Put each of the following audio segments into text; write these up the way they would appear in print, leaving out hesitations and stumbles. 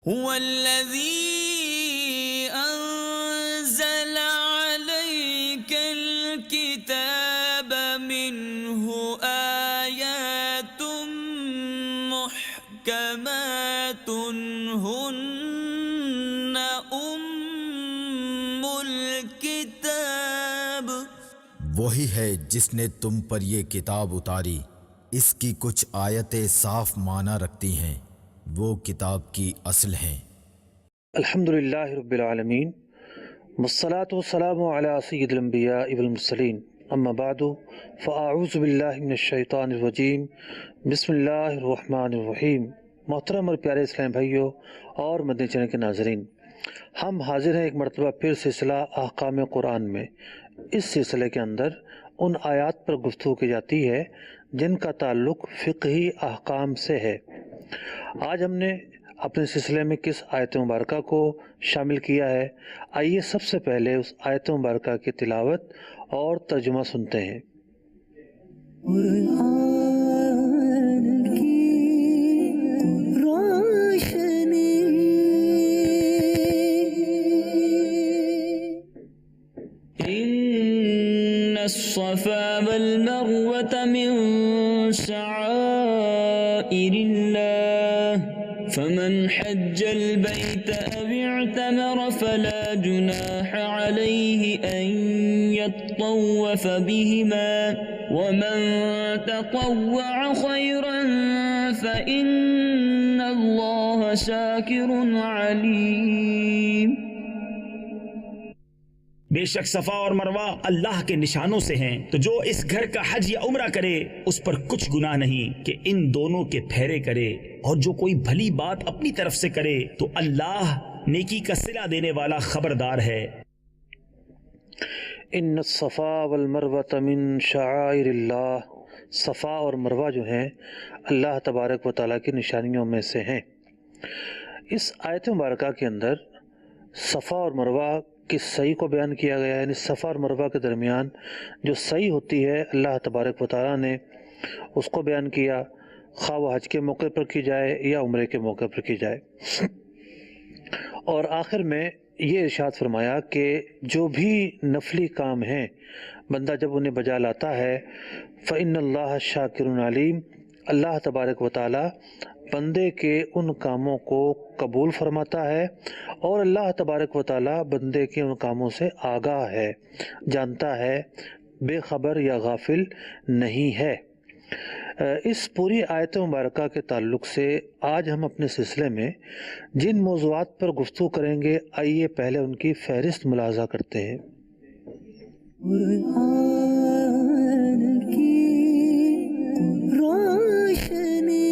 هو الذي أنزل عليك الكتاب منه آيات محكمات هن أم الكتاب، وہی ہے جس نے تم پر یہ کتاب اتاری، اس کی کچھ آیتیں صاف معنی رکھتی ہیں، وہ کتاب کی اصل ہیں۔ الحمدللہ رب العالمین، والصلاة والسلام علی سید الانبیاء والمرسلین، اما بعد فاعوذ باللہ من الشیطان الرجیم، بسم اللہ الرحمن الرحیم۔ محترم اور پیارے اسلام بھائیوں اور مدنی چینل کے ناظرین، ہم حاضر ہیں ایک مرتبہ پھر سلسلہ احکام قرآن میں۔ اس سلسلے کے اندر ان آیات پر گفتگو کی جاتی ہے جن کا تعلق فقہی احکام سے ہے۔ آج ہم نے اپنے سلسلے میں کس آیت مبارکہ کو شامل کیا ہے؟ آئیے سب سے پہلے اس آیت مبارکہ کی تلاوت اور ترجمہ سنتے ہیں۔ قرآن کی روشنی إن الصفا والمروة من شعائر الله فمن حج البيت أو اعتمر فلا جناح عليه أن يطوف بهما ومن تطوع خيرا فإن الله شاكر عليم۔ بے شک صفا اور مروہ اللہ کے نشانوں سے ہیں، تو جو اس گھر کا حج یا عمرہ کرے اس پر کچھ گناہ نہیں کہ ان دونوں کے پھیرے کرے، اور جو کوئی بھلی بات اپنی طرف سے کرے تو اللہ نیکی کا صلہ دینے والا خبردار ہے۔ ان الصفا والمروۃ من شعائر اللہ، صفا اور مروہ جو ہیں اللہ تبارک و تعالیٰ کی نشانیوں میں سے ہیں۔ اس آیت مبارکہ کے اندر صفا اور مروہ کی صحیح کو بیان کیا گیا ہے، یعنی صفا اور مروہ کے درمیان جو صحیح ہوتی ہے اللہ تبارک و تعالیٰ نے اس کو بیان کیا، خواہ وہ حج کے موقع پر کی جائے یا عمرے کے موقع پر کی جائے۔ اور آخر میں یہ ارشاد فرمایا کہ جو بھی نفلی کام ہیں بندہ جب انہیں بجا لاتا ہے فإن اللہ شاکر علیم، اللہ تبارک و تعالیٰ بندے کے ان کاموں کو قبول فرماتا ہے، اور اللہ تبارک و تعالیٰ بندے کے ان کاموں سے آگاہ ہے، جانتا ہے، بے خبر یا غافل نہیں ہے۔ اس پوری آیت مبارکہ کے تعلق سے آج ہم اپنے سلسلے میں جن موضوعات پر گفتگو کریں گے، آئیے پہلے ان کی فہرست ملاحظہ کرتے ہیں۔ قرآن کی روشنی۔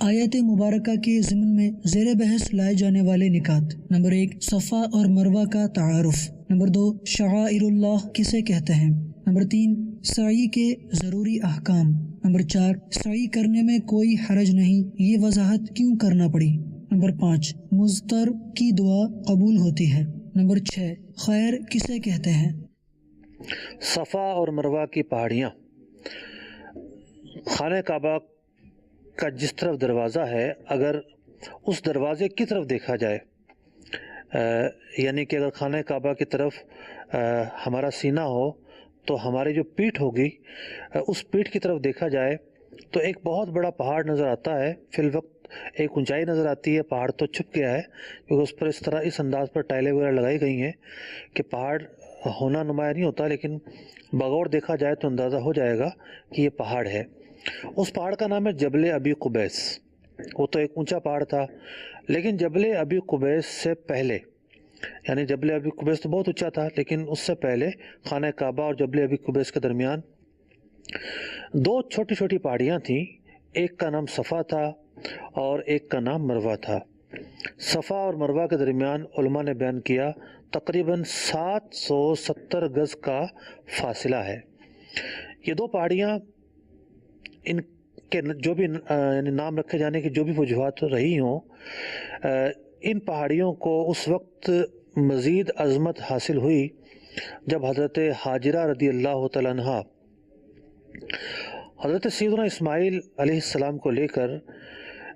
آیت مبارکہ کے ضمن میں زیر بحث لائے جانے والے نکات: نمبر 1، صفا اور مروہ کا تعارف۔ نمبر 2، شعائر اللہ کسے کہتے ہیں۔ نمبر 3، سعی کے ضروری احکام۔ نمبر 4، سعی کرنے میں کوئی حرج نہیں، یہ وضاحت کیوں کرنا پڑی۔ نمبر 5، مضطر کی دعا قبول ہوتی ہے۔ نمبر 6، خیر کسے کہتے ہیں۔ صفا اور مروہ کی پہاڑیاں، خانہ کعبہ کا جس طرف دروازہ ہے، اگر اس دروازے کی طرف دیکھا جائے، یعنی کہ اگر خانہ کعبہ کی طرف ہمارا سینہ ہو تو ہماری جو پیٹھ ہوگی، اس پیٹھ کی طرف دیکھا جائے تو ایک بہت بڑا پہاڑ نظر آتا ہے۔ فی الوقت ایک اونچائی نظر آتی ہے، پہاڑ تو چھپ گیا ہے کیونکہ اس پر اس انداز پر ٹائلیں وغیرہ لگائی گئی ہیں کہ پہاڑ ہونا نمایاں نہیں ہوتا، لیکن بغور دیکھا جائے تو اندازہ ہو جائے گا کہ یہ پہاڑ ہے۔ اس پہاڑ کا نام ہے جبل ابی قبیس۔ وہ تو ایک اونچا پہاڑ تھا، لیکن جبل ابی قبیس سے پہلے، یعنی جبل ابی قبیس تو بہت اونچا تھا، لیکن اس سے پہلے خانہ کعبہ اور جبل ابی قبیس کے درمیان دو چھوٹی چھوٹی پہاڑیاں تھیں، ایک کا نام صفا تھا اور ایک کا نام مروہ تھا۔ صفا اور مروہ کے درمیان علماء نے بیان کیا تقریباً 770 گز کا فاصلہ ہے۔ یہ دو پہاڑیاں، ان کے جو بھی یعنی نام رکھے جانے کی جو بھی وجوہات رہی ہوں، ان پہاڑیوں کو اس وقت مزید عظمت حاصل ہوئی جب حضرت ہاجرہ رضی اللہ تعالیٰ عنہا حضرت سیدنا اسماعیل علیہ السلام کو لے کر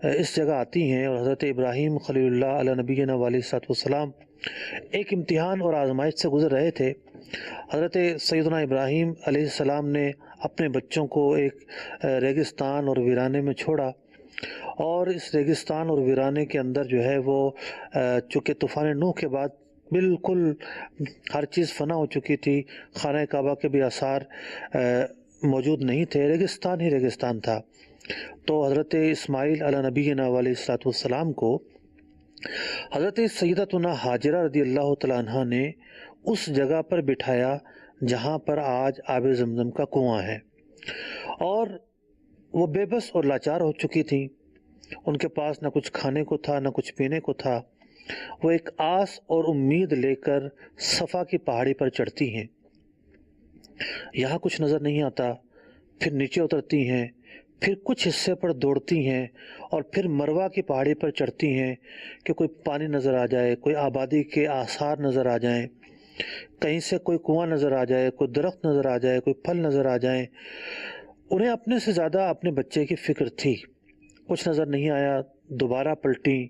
اس جگہ آتی ہیں، اور حضرت ابراہیم خلیل اللہ علیہ نبینا علیہ السلام ایک امتحان اور آزمائش سے گزر رہے تھے۔ حضرت سیدنا ابراہیم علیہ السلام نے اپنے بچوں کو ایک ریگستان اور ویرانے میں چھوڑا، اور اس ریگستان اور ویرانے کے اندر جو ہے وہ چونکہ طوفان نوح کے بعد بالکل ہر چیز فنا ہو چکی تھی، خانہ کعبہ کے بھی آثار موجود نہیں تھے، ریگستان ہی ریگستان تھا۔ تو حضرت اسماعیل علیہ نبینا علیہ السلام کو حضرت سیدتنا ہاجرہ رضی اللہ تعالیٰ عنہ نے اس جگہ پر بٹھایا جہاں پر آج آب زمزم کا کنواں ہے، اور وہ بے بس اور لاچار ہو چکی تھیں۔ ان کے پاس نہ کچھ کھانے کو تھا نہ کچھ پینے کو تھا۔ وہ ایک آس اور امید لے کر صفا کی پہاڑی پر چڑھتی ہیں، یہاں کچھ نظر نہیں آتا، پھر نیچے اترتی ہیں، پھر کچھ حصے پر دوڑتی ہیں، اور پھر مروہ کی پہاڑی پر چڑھتی ہیں کہ کوئی پانی نظر آ جائے، کوئی آبادی کے آثار نظر آ جائیں، کہیں سے کوئی کنواں نظر آ جائے، کوئی درخت نظر آ جائے، کوئی پھل نظر آ جائیں۔ انہیں اپنے سے زیادہ اپنے بچے کی فکر تھی۔ کچھ نظر نہیں آیا، دوبارہ پلٹیں،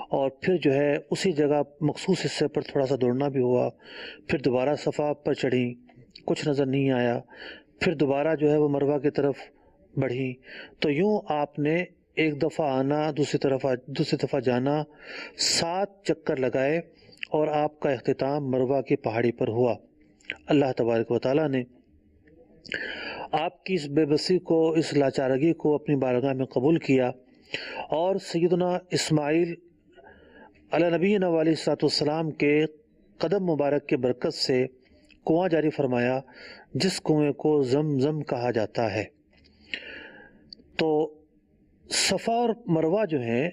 اور پھر جو ہے اسی جگہ مخصوص حصے پر تھوڑا سا دوڑنا بھی ہوا، پھر دوبارہ صفا پر چڑھیں، کچھ نظر نہیں آیا، پھر دوبارہ جو ہے وہ مروہ کی طرف بڑھی۔ تو یوں آپ نے ایک دفعہ آنا، دوسری دفعہ جانا، 7 چکر لگائے، اور آپ کا اختتام مروہ کی پہاڑی پر ہوا۔ اللہ تبارک و تعالیٰ نے آپ کی اس بے بسی کو، اس لاچارگی کو اپنی بارگاہ میں قبول کیا، اور سیدنا اسماعیل علیہ نبینا علیہ السلام کے قدم مبارک کے برکت سے کنواں جاری فرمایا، جس کنویں کو زمزم کہا جاتا ہے۔ تو صفا اور مروہ جو ہیں،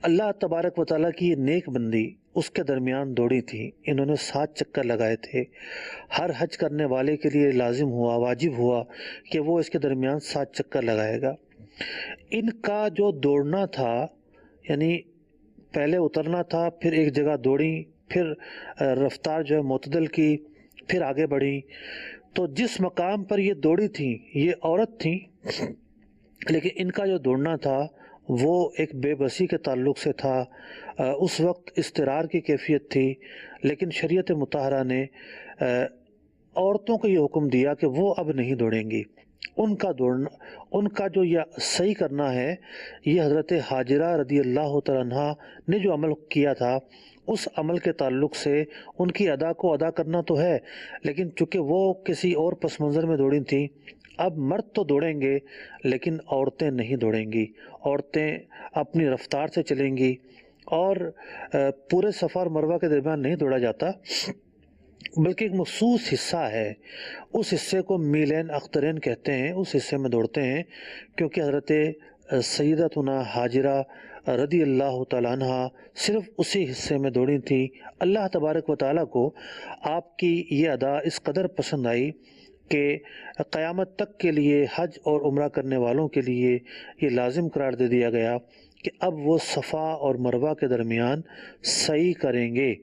اللہ تبارک و تعالیٰ کی یہ نیک بندی اس کے درمیان دوڑی تھی۔ انہوں نے 7 چکر لگائے تھے۔ ہر حج کرنے والے کے لیے لازم ہوا، واجب ہوا کہ وہ اس کے درمیان 7 چکر لگائے گا۔ ان کا جو دوڑنا تھا، یعنی پہلے اترنا تھا، پھر ایک جگہ دوڑی، پھر رفتار جو ہے معتدل کی، پھر آگے بڑھی۔ تو جس مقام پر یہ دوڑی تھیں، یہ عورت تھیں، لیکن ان کا جو دوڑنا تھا وہ ایک بے بسی کے تعلق سے تھا۔ اس وقت اضطرار کی کیفیت تھی، لیکن شریعت مطہرہ نے عورتوں کو یہ حکم دیا کہ وہ اب نہیں دوڑیں گی۔ ان کا دوڑنا، ان کا جو یہ صحیح کرنا ہے، یہ حضرت ہاجرہ رضی اللہ تعالیٰ عنہ نے جو عمل کیا تھا، اس عمل کے تعلق سے ان کی ادا کو ادا کرنا تو ہے، لیکن چونکہ وہ کسی اور پس منظر میں دوڑی تھیں، اب مرد تو دوڑیں گے لیکن عورتیں نہیں دوڑیں گی۔ عورتیں اپنی رفتار سے چلیں گی، اور پورے صفا اور مروہ کے درمیان نہیں دوڑا جاتا، بلکہ ایک مخصوص حصہ ہے، اس حصے کو میلین اخترین کہتے ہیں، اس حصے میں دوڑتے ہیں، کیونکہ حضرت سیدتنا ہاجرہ رضی اللہ تعالیٰ عنہ صرف اسی حصے میں دوڑی تھی۔ اللہ تبارک و تعالیٰ کو آپ کی یہ ادا اس قدر پسند آئی کہ قیامت تک کے لیے حج اور عمرہ کرنے والوں کے لیے یہ لازم قرار دے دیا گیا کہ اب وہ صفا اور مروہ کے درمیان سعی کریں گے۔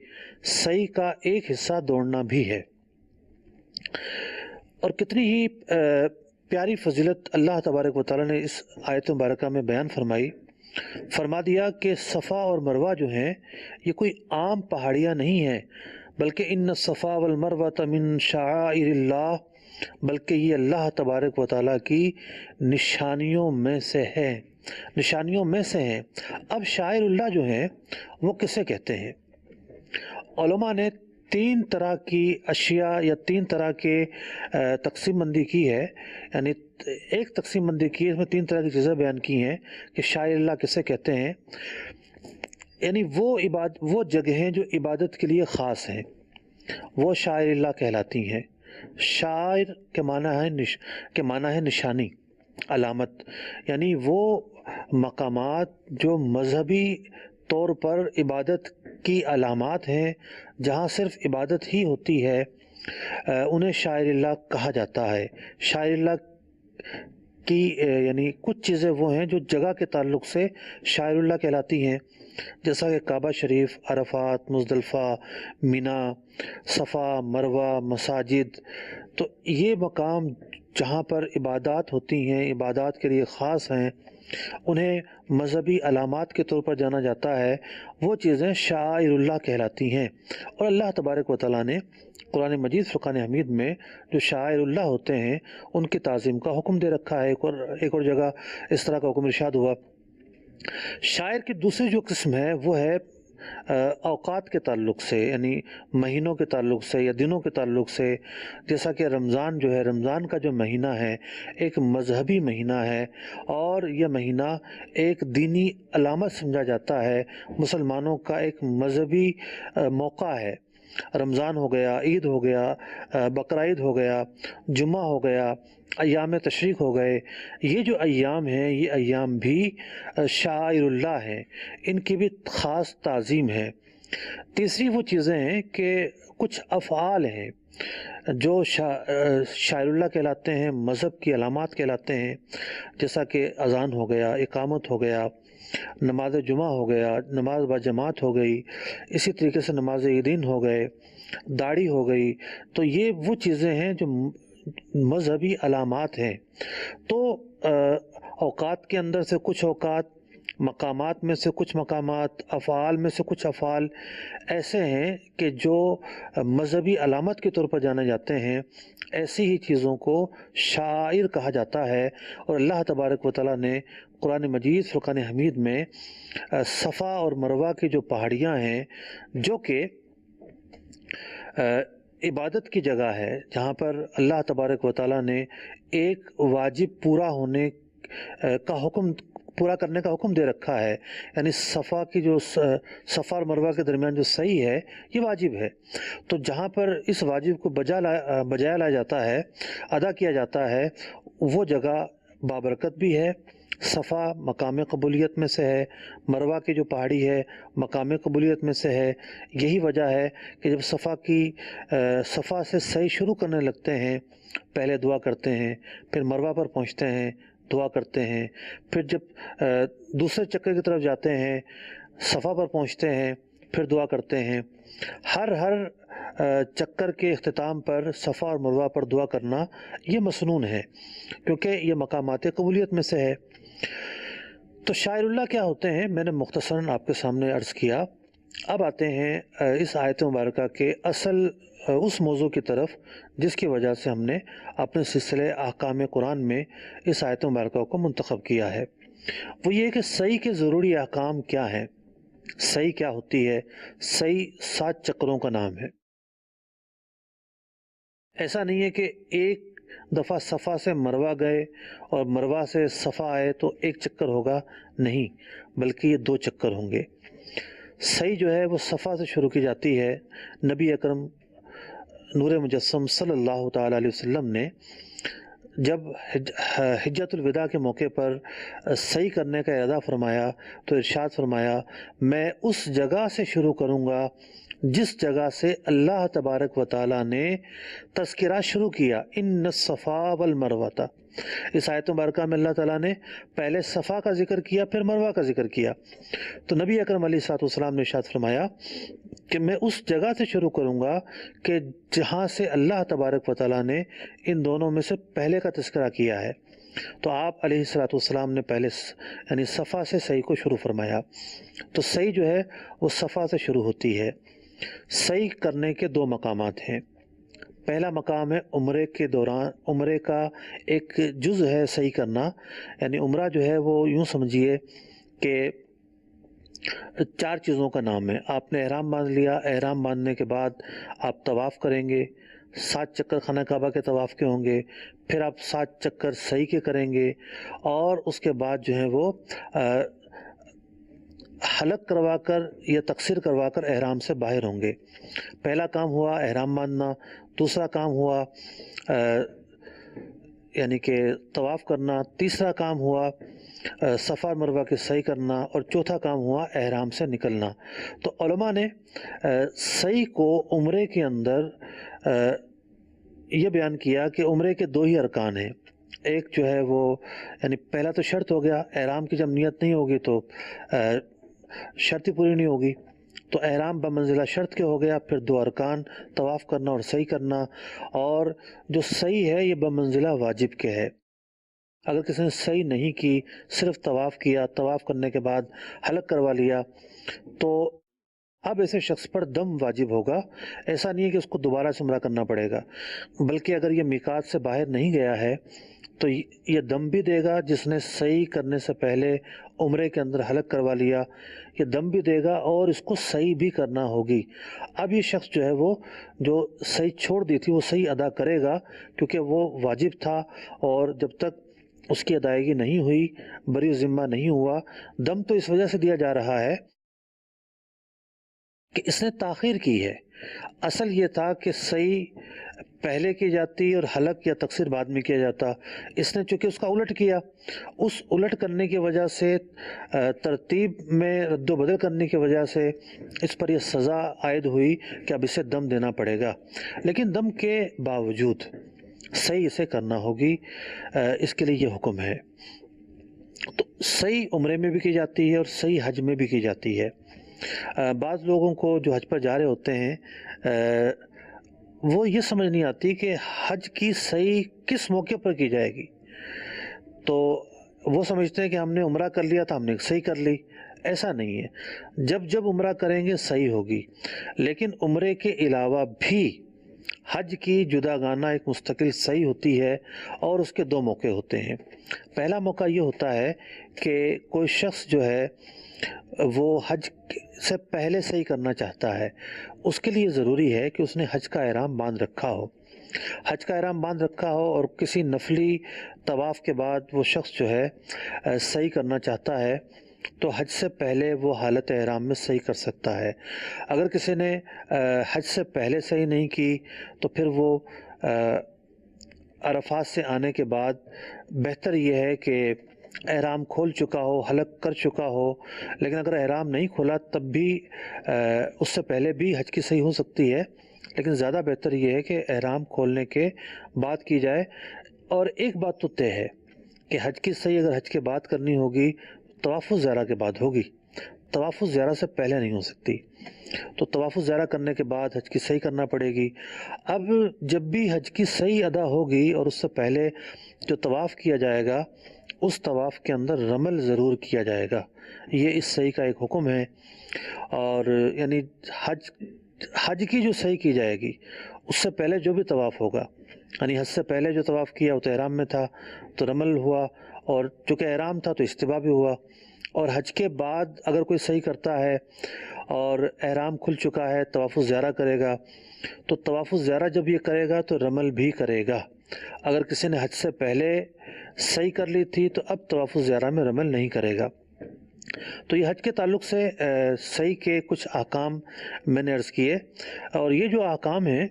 سعی کا ایک حصہ دوڑنا بھی ہے، اور کتنی ہی پیاری فضیلت اللہ تبارک و تعالیٰ نے اس آیت مبارکہ میں بیان فرمائی۔ فرما دیا کہ صفا اور مروہ جو ہیں، یہ کوئی عام پہاڑیاں نہیں ہیں، بلکہ ان الصفا والمروہ من شعائر اللہ، بلکہ یہ اللہ تبارک و تعالیٰ کی نشانیوں میں سے ہے، نشانیوں میں سے ہیں۔ اب شاعر اللہ جو ہیں وہ کسے کہتے ہیں؟ علماء نے 3 طرح کی اشیاء یا 3 طرح کے تقسیم بندی کی ہے، یعنی ایک تقسیم بندی کی ہے، اس میں 3 طرح کی چیزیں بیان کی ہیں کہ شاعر اللہ کسے کہتے ہیں۔ یعنی وہ جگہیں جو عبادت کے لیے خاص ہیں، وہ شاعر اللہ کہلاتی ہیں۔ شاعر کے معنی ہے نشانی، علامت، یعنی وہ مقامات جو مذہبی طور پر عبادت کی علامات ہیں، جہاں صرف عبادت ہی ہوتی ہے، انہیں شاعر اللہ کہا جاتا ہے۔ شاعر اللہ کی یعنی کچھ چیزیں وہ ہیں جو جگہ کے تعلق سے شاعر اللہ کہلاتی ہیں، جیسا کہ کعبہ شریف، عرفات، مزدلفہ، مینا، صفا، مروہ، مساجد۔ تو یہ مقام جہاں پر عبادات ہوتی ہیں، عبادات کے لیے خاص ہیں، انہیں مذہبی علامات کے طور پر جانا جاتا ہے، وہ چیزیں شعائر اللہ کہلاتی ہیں۔ اور اللہ تبارک و تعالیٰ نے قرآن مجید فرقان حمید میں جو شعائر اللہ ہوتے ہیں ان کی تعظیم کا حکم دے رکھا ہے۔ ایک اور جگہ اس طرح کا حکم ارشاد ہوا۔ شاعر کی دوسری جو قسم ہے وہ ہے اوقات کے تعلق سے، یعنی مہینوں کے تعلق سے یا دنوں کے تعلق سے، جیسا کہ رمضان جو ہے، رمضان کا جو مہینہ ہے ایک مذہبی مہینہ ہے، اور یہ مہینہ ایک دینی علامت سمجھا جاتا ہے، مسلمانوں کا ایک مذہبی موقع ہے۔ رمضان ہو گیا، عید ہو گیا، بقرعید ہو گیا، جمعہ ہو گیا، ایام تشریق ہو گئے، یہ جو ایام ہیں یہ ایام بھی شعائر اللہ ہیں، ان کی بھی خاص تعظیم ہے۔ تیسری وہ چیزیں ہیں کہ کچھ افعال ہیں جو شاعر اللہ کہلاتے ہیں، مذہب کی علامات کہلاتے ہیں، جیسا کہ اذان ہو گیا، اقامت ہو گیا، نماز جمعہ ہو گیا، نماز با جماعت ہو گئی، اسی طریقے سے نماز عیدین ہو گئے، داڑھی ہو گئی۔ تو یہ وہ چیزیں ہیں جو مذہبی علامات ہیں۔ تو اوقات کے اندر سے کچھ اوقات، مقامات میں سے کچھ مقامات، افعال میں سے کچھ افعال ایسے ہیں کہ جو مذہبی علامت کے طور پر جانے جاتے ہیں، ایسی ہی چیزوں کو شاعر کہا جاتا ہے۔ اور اللہ تبارک و تعالیٰ نے قرآن مجید فرقان حمید میں صفا اور مروہ کی جو پہاڑیاں ہیں، جو کہ عبادت کی جگہ ہے، جہاں پر اللہ تبارک و تعالیٰ نے ایک واجب پورا کرنے کا حکم دے رکھا ہے، یعنی صفا کی جو صفا اور مروہ کے درمیان جو سعی ہے یہ واجب ہے۔ تو جہاں پر اس واجب کو بجایا لایا جاتا ہے، ادا کیا جاتا ہے، وہ جگہ بابرکت بھی ہے۔ صفا مقام قبولیت میں سے ہے، مروہ کی جو پہاڑی ہے مقام قبولیت میں سے ہے۔ یہی وجہ ہے کہ جب صفا سے سعی شروع کرنے لگتے ہیں، پہلے دعا کرتے ہیں، پھر مروہ پر پہنچتے ہیں، دعا کرتے ہیں، پھر جب دوسرے چکر کی طرف جاتے ہیں، صفا پر پہنچتے ہیں، پھر دعا کرتے ہیں۔ ہر چکر کے اختتام پر صفا اور مروہ پر دعا کرنا یہ مسنون ہے، کیونکہ یہ مقامات قبولیت میں سے ہے۔ تو شاعر اللہ کیا ہوتے ہیں، میں نے مختصراً آپ کے سامنے عرض کیا۔ اب آتے ہیں اس آیت مبارکہ کے اصل اس موضوع کی طرف جس کی وجہ سے ہم نے اپنے سلسلے احکام قرآن میں اس آیت مبارکہ کو منتخب کیا ہے۔ وہ یہ کہ صحیح کے ضروری احکام کیا ہیں، صحیح کیا ہوتی ہے۔ صحیح 7 چکروں کا نام ہے۔ ایسا نہیں ہے کہ ایک دفعہ صفا سے مروہ گئے اور مروہ سے صفا آئے تو ایک چکر ہوگا، نہیں، بلکہ یہ 2 چکر ہوں گے۔ صحیح جو ہے وہ صفا سے شروع کی جاتی ہے۔ نبی اکرم نور مجسم صلی اللہ تعالیٰ علیہ وسلم نے جب حجۃ الوداع کے موقع پر صحیح کرنے کا ارادہ فرمایا تو ارشاد فرمایا، میں اس جگہ سے شروع کروں گا جس جگہ سے اللہ تبارک و تعالیٰ نے تذکرہ شروع کیا، ان الصفا والمروہ۔ اس آیت مبارکہ میں اللہ تعالیٰ نے پہلے صفا کا ذکر کیا، پھر مروہ کا ذکر کیا۔ تو نبی اکرم علیہ الصلوۃ والسلام نے ارشاد فرمایا کہ میں اس جگہ سے شروع کروں گا کہ جہاں سے اللہ تبارک و تعالیٰ نے ان دونوں میں سے پہلے کا تذکرہ کیا ہے۔ تو آپ علیہ الصلوۃ والسلام نے پہلے یعنی صفا سے صحیح کو شروع فرمایا۔ تو صحیح جو ہے وہ صفا سے شروع ہوتی ہے۔ صحیح کرنے کے 2 مقامات ہیں۔ پہلا مقام ہے عمرے کے دوران، عمرے کا ایک جز ہے صحیح کرنا، یعنی عمرہ جو ہے وہ یوں سمجھیے کہ 4 چیزوں کا نام ہے۔ آپ نے احرام باندھ لیا، احرام باندھنے کے بعد آپ طواف کریں گے، 7 چکر خانہ کعبہ کے طواف کے ہوں گے، پھر آپ 7 چکر صحیح کے کریں گے، اور اس کے بعد جو ہے وہ حلق کروا کر یا تقصیر کروا کر احرام سے باہر ہوں گے۔ پہلا کام ہوا احرام باندھنا، دوسرا کام ہوا یعنی کہ طواف کرنا، تیسرا کام ہوا صفا مروہ کے صحیح کرنا، اور چوتھا کام ہوا احرام سے نکلنا۔ تو علماء نے صحیح کو عمرے کے اندر یہ بیان کیا کہ عمرے کے 2 ہی ارکان ہیں۔ ایک جو ہے وہ یعنی پہلا تو شرط ہو گیا، احرام کی جب نیت نہیں ہوگی تو شرط ہی پوری نہیں ہوگی۔ تو احرام بمنزلہ شرط کے ہو گیا، پھر 2 ارکان طواف کرنا اور سعی کرنا، اور جو سعی ہے یہ بمنزلہ واجب کے ہے۔ اگر کسی نے سعی نہیں کی، صرف طواف کیا، طواف کرنے کے بعد حلق کروا لیا، تو اب ایسے شخص پر دم واجب ہوگا۔ ایسا نہیں ہے کہ اس کو دوبارہ سے عمرہ کرنا پڑے گا، بلکہ اگر یہ میقات سے باہر نہیں گیا ہے تو یہ دم بھی دے گا۔ جس نے سعی کرنے سے پہلے عمرے کے اندر حلق کروا لیا، یہ دم بھی دے گا اور اس کو سعی بھی کرنا ہوگی۔ اب یہ شخص جو ہے وہ جو سعی چھوڑ دی تھی وہ سعی ادا کرے گا، کیونکہ وہ واجب تھا، اور جب تک اس کی ادائیگی نہیں ہوئی، بری ذمہ نہیں ہوا۔ دم تو اس وجہ سے دیا جا رہا ہے کہ اس نے تاخیر کی ہے۔ اصل یہ تھا کہ سعی پہلے کی جاتی اور حلق یا تقصیر بعد میں کیا جاتا، اس نے چونکہ اس کا الٹ کیا، اس الٹ کرنے کی وجہ سے، ترتیب میں رد و بدل کرنے کی وجہ سے اس پر یہ سزا عائد ہوئی کہ اب اسے دم دینا پڑے گا۔ لیکن دم کے باوجود سعی اسے کرنا ہوگی، اس کے لیے یہ حکم ہے۔ تو سعی عمرے میں بھی کی جاتی ہے اور سعی حج میں بھی کی جاتی ہے۔ بعض لوگوں کو جو حج پر جا رہے ہوتے ہیں وہ یہ سمجھ نہیں آتی کہ حج کی سعی کس موقع پر کی جائے گی، تو وہ سمجھتے ہیں کہ ہم نے عمرہ کر لیا تو ہم نے سعی کر لی۔ ایسا نہیں ہے، جب جب عمرہ کریں گے سعی ہوگی، لیکن عمرے کے علاوہ بھی حج کی جداگانہ ایک مستقل سعی ہوتی ہے، اور اس کے 2 موقع ہوتے ہیں۔ پہلا موقع یہ ہوتا ہے کہ کوئی شخص جو ہے وہ حج سے پہلے سعی کرنا چاہتا ہے، اس کے لیے ضروری ہے کہ اس نے حج کا احرام باندھ رکھا ہو۔ حج کا احرام باندھ رکھا ہو اور کسی نفلی طواف کے بعد وہ شخص جو ہے سعی کرنا چاہتا ہے، تو حج سے پہلے وہ حالت احرام میں سعی کر سکتا ہے۔ اگر کسی نے حج سے پہلے سعی نہیں کی تو پھر وہ عرفات سے آنے کے بعد بہتر یہ ہے کہ احرام کھول چکا ہو، حلق کر چکا ہو، لیکن اگر احرام نہیں کھولا تب بھی اس سے پہلے بھی حج کی صحیح ہو سکتی ہے، لیکن زیادہ بہتر یہ ہے کہ احرام کھولنے کے بعد کی جائے۔ اور ایک بات تو طے ہے کہ حج کی صحیح اگر حج کے بعد کرنی ہوگی طواف الزیارہ کے بعد ہوگی، طواف الزیارہ سے پہلے نہیں ہو سکتی۔ تو طواف الزیارہ کرنے کے بعد حج کی صحیح کرنا پڑے گی۔ اب جب بھی حج کی صحیح ادا ہوگی اور اس سے پہلے جو طواف کیا جائے گا اس طواف کے اندر رمل ضرور کیا جائے گا، یہ اس صحیح کا ایک حکم ہے۔ اور یعنی حج کی جو صحیح کی جائے گی اس سے پہلے جو بھی طواف ہوگا، یعنی حج سے پہلے جو طواف کیا وہ تو احرام میں تھا تو رمل ہوا، اور چونکہ احرام تھا تو استباء بھی ہوا۔ اور حج کے بعد اگر کوئی صحیح کرتا ہے اور احرام کھل چکا ہے طواف الزیارہ کرے گا، تو طواف الزیارہ جب یہ کرے گا تو رمل بھی کرے گا۔ اگر کسی نے حج سے پہلے صحیح کر لی تھی تو اب طواف الزیارہ میں رمل نہیں کرے گا۔ تو یہ حج کے تعلق سے صحیح کے کچھ احکام میں نے عرض کیے، اور یہ جو احکام ہیں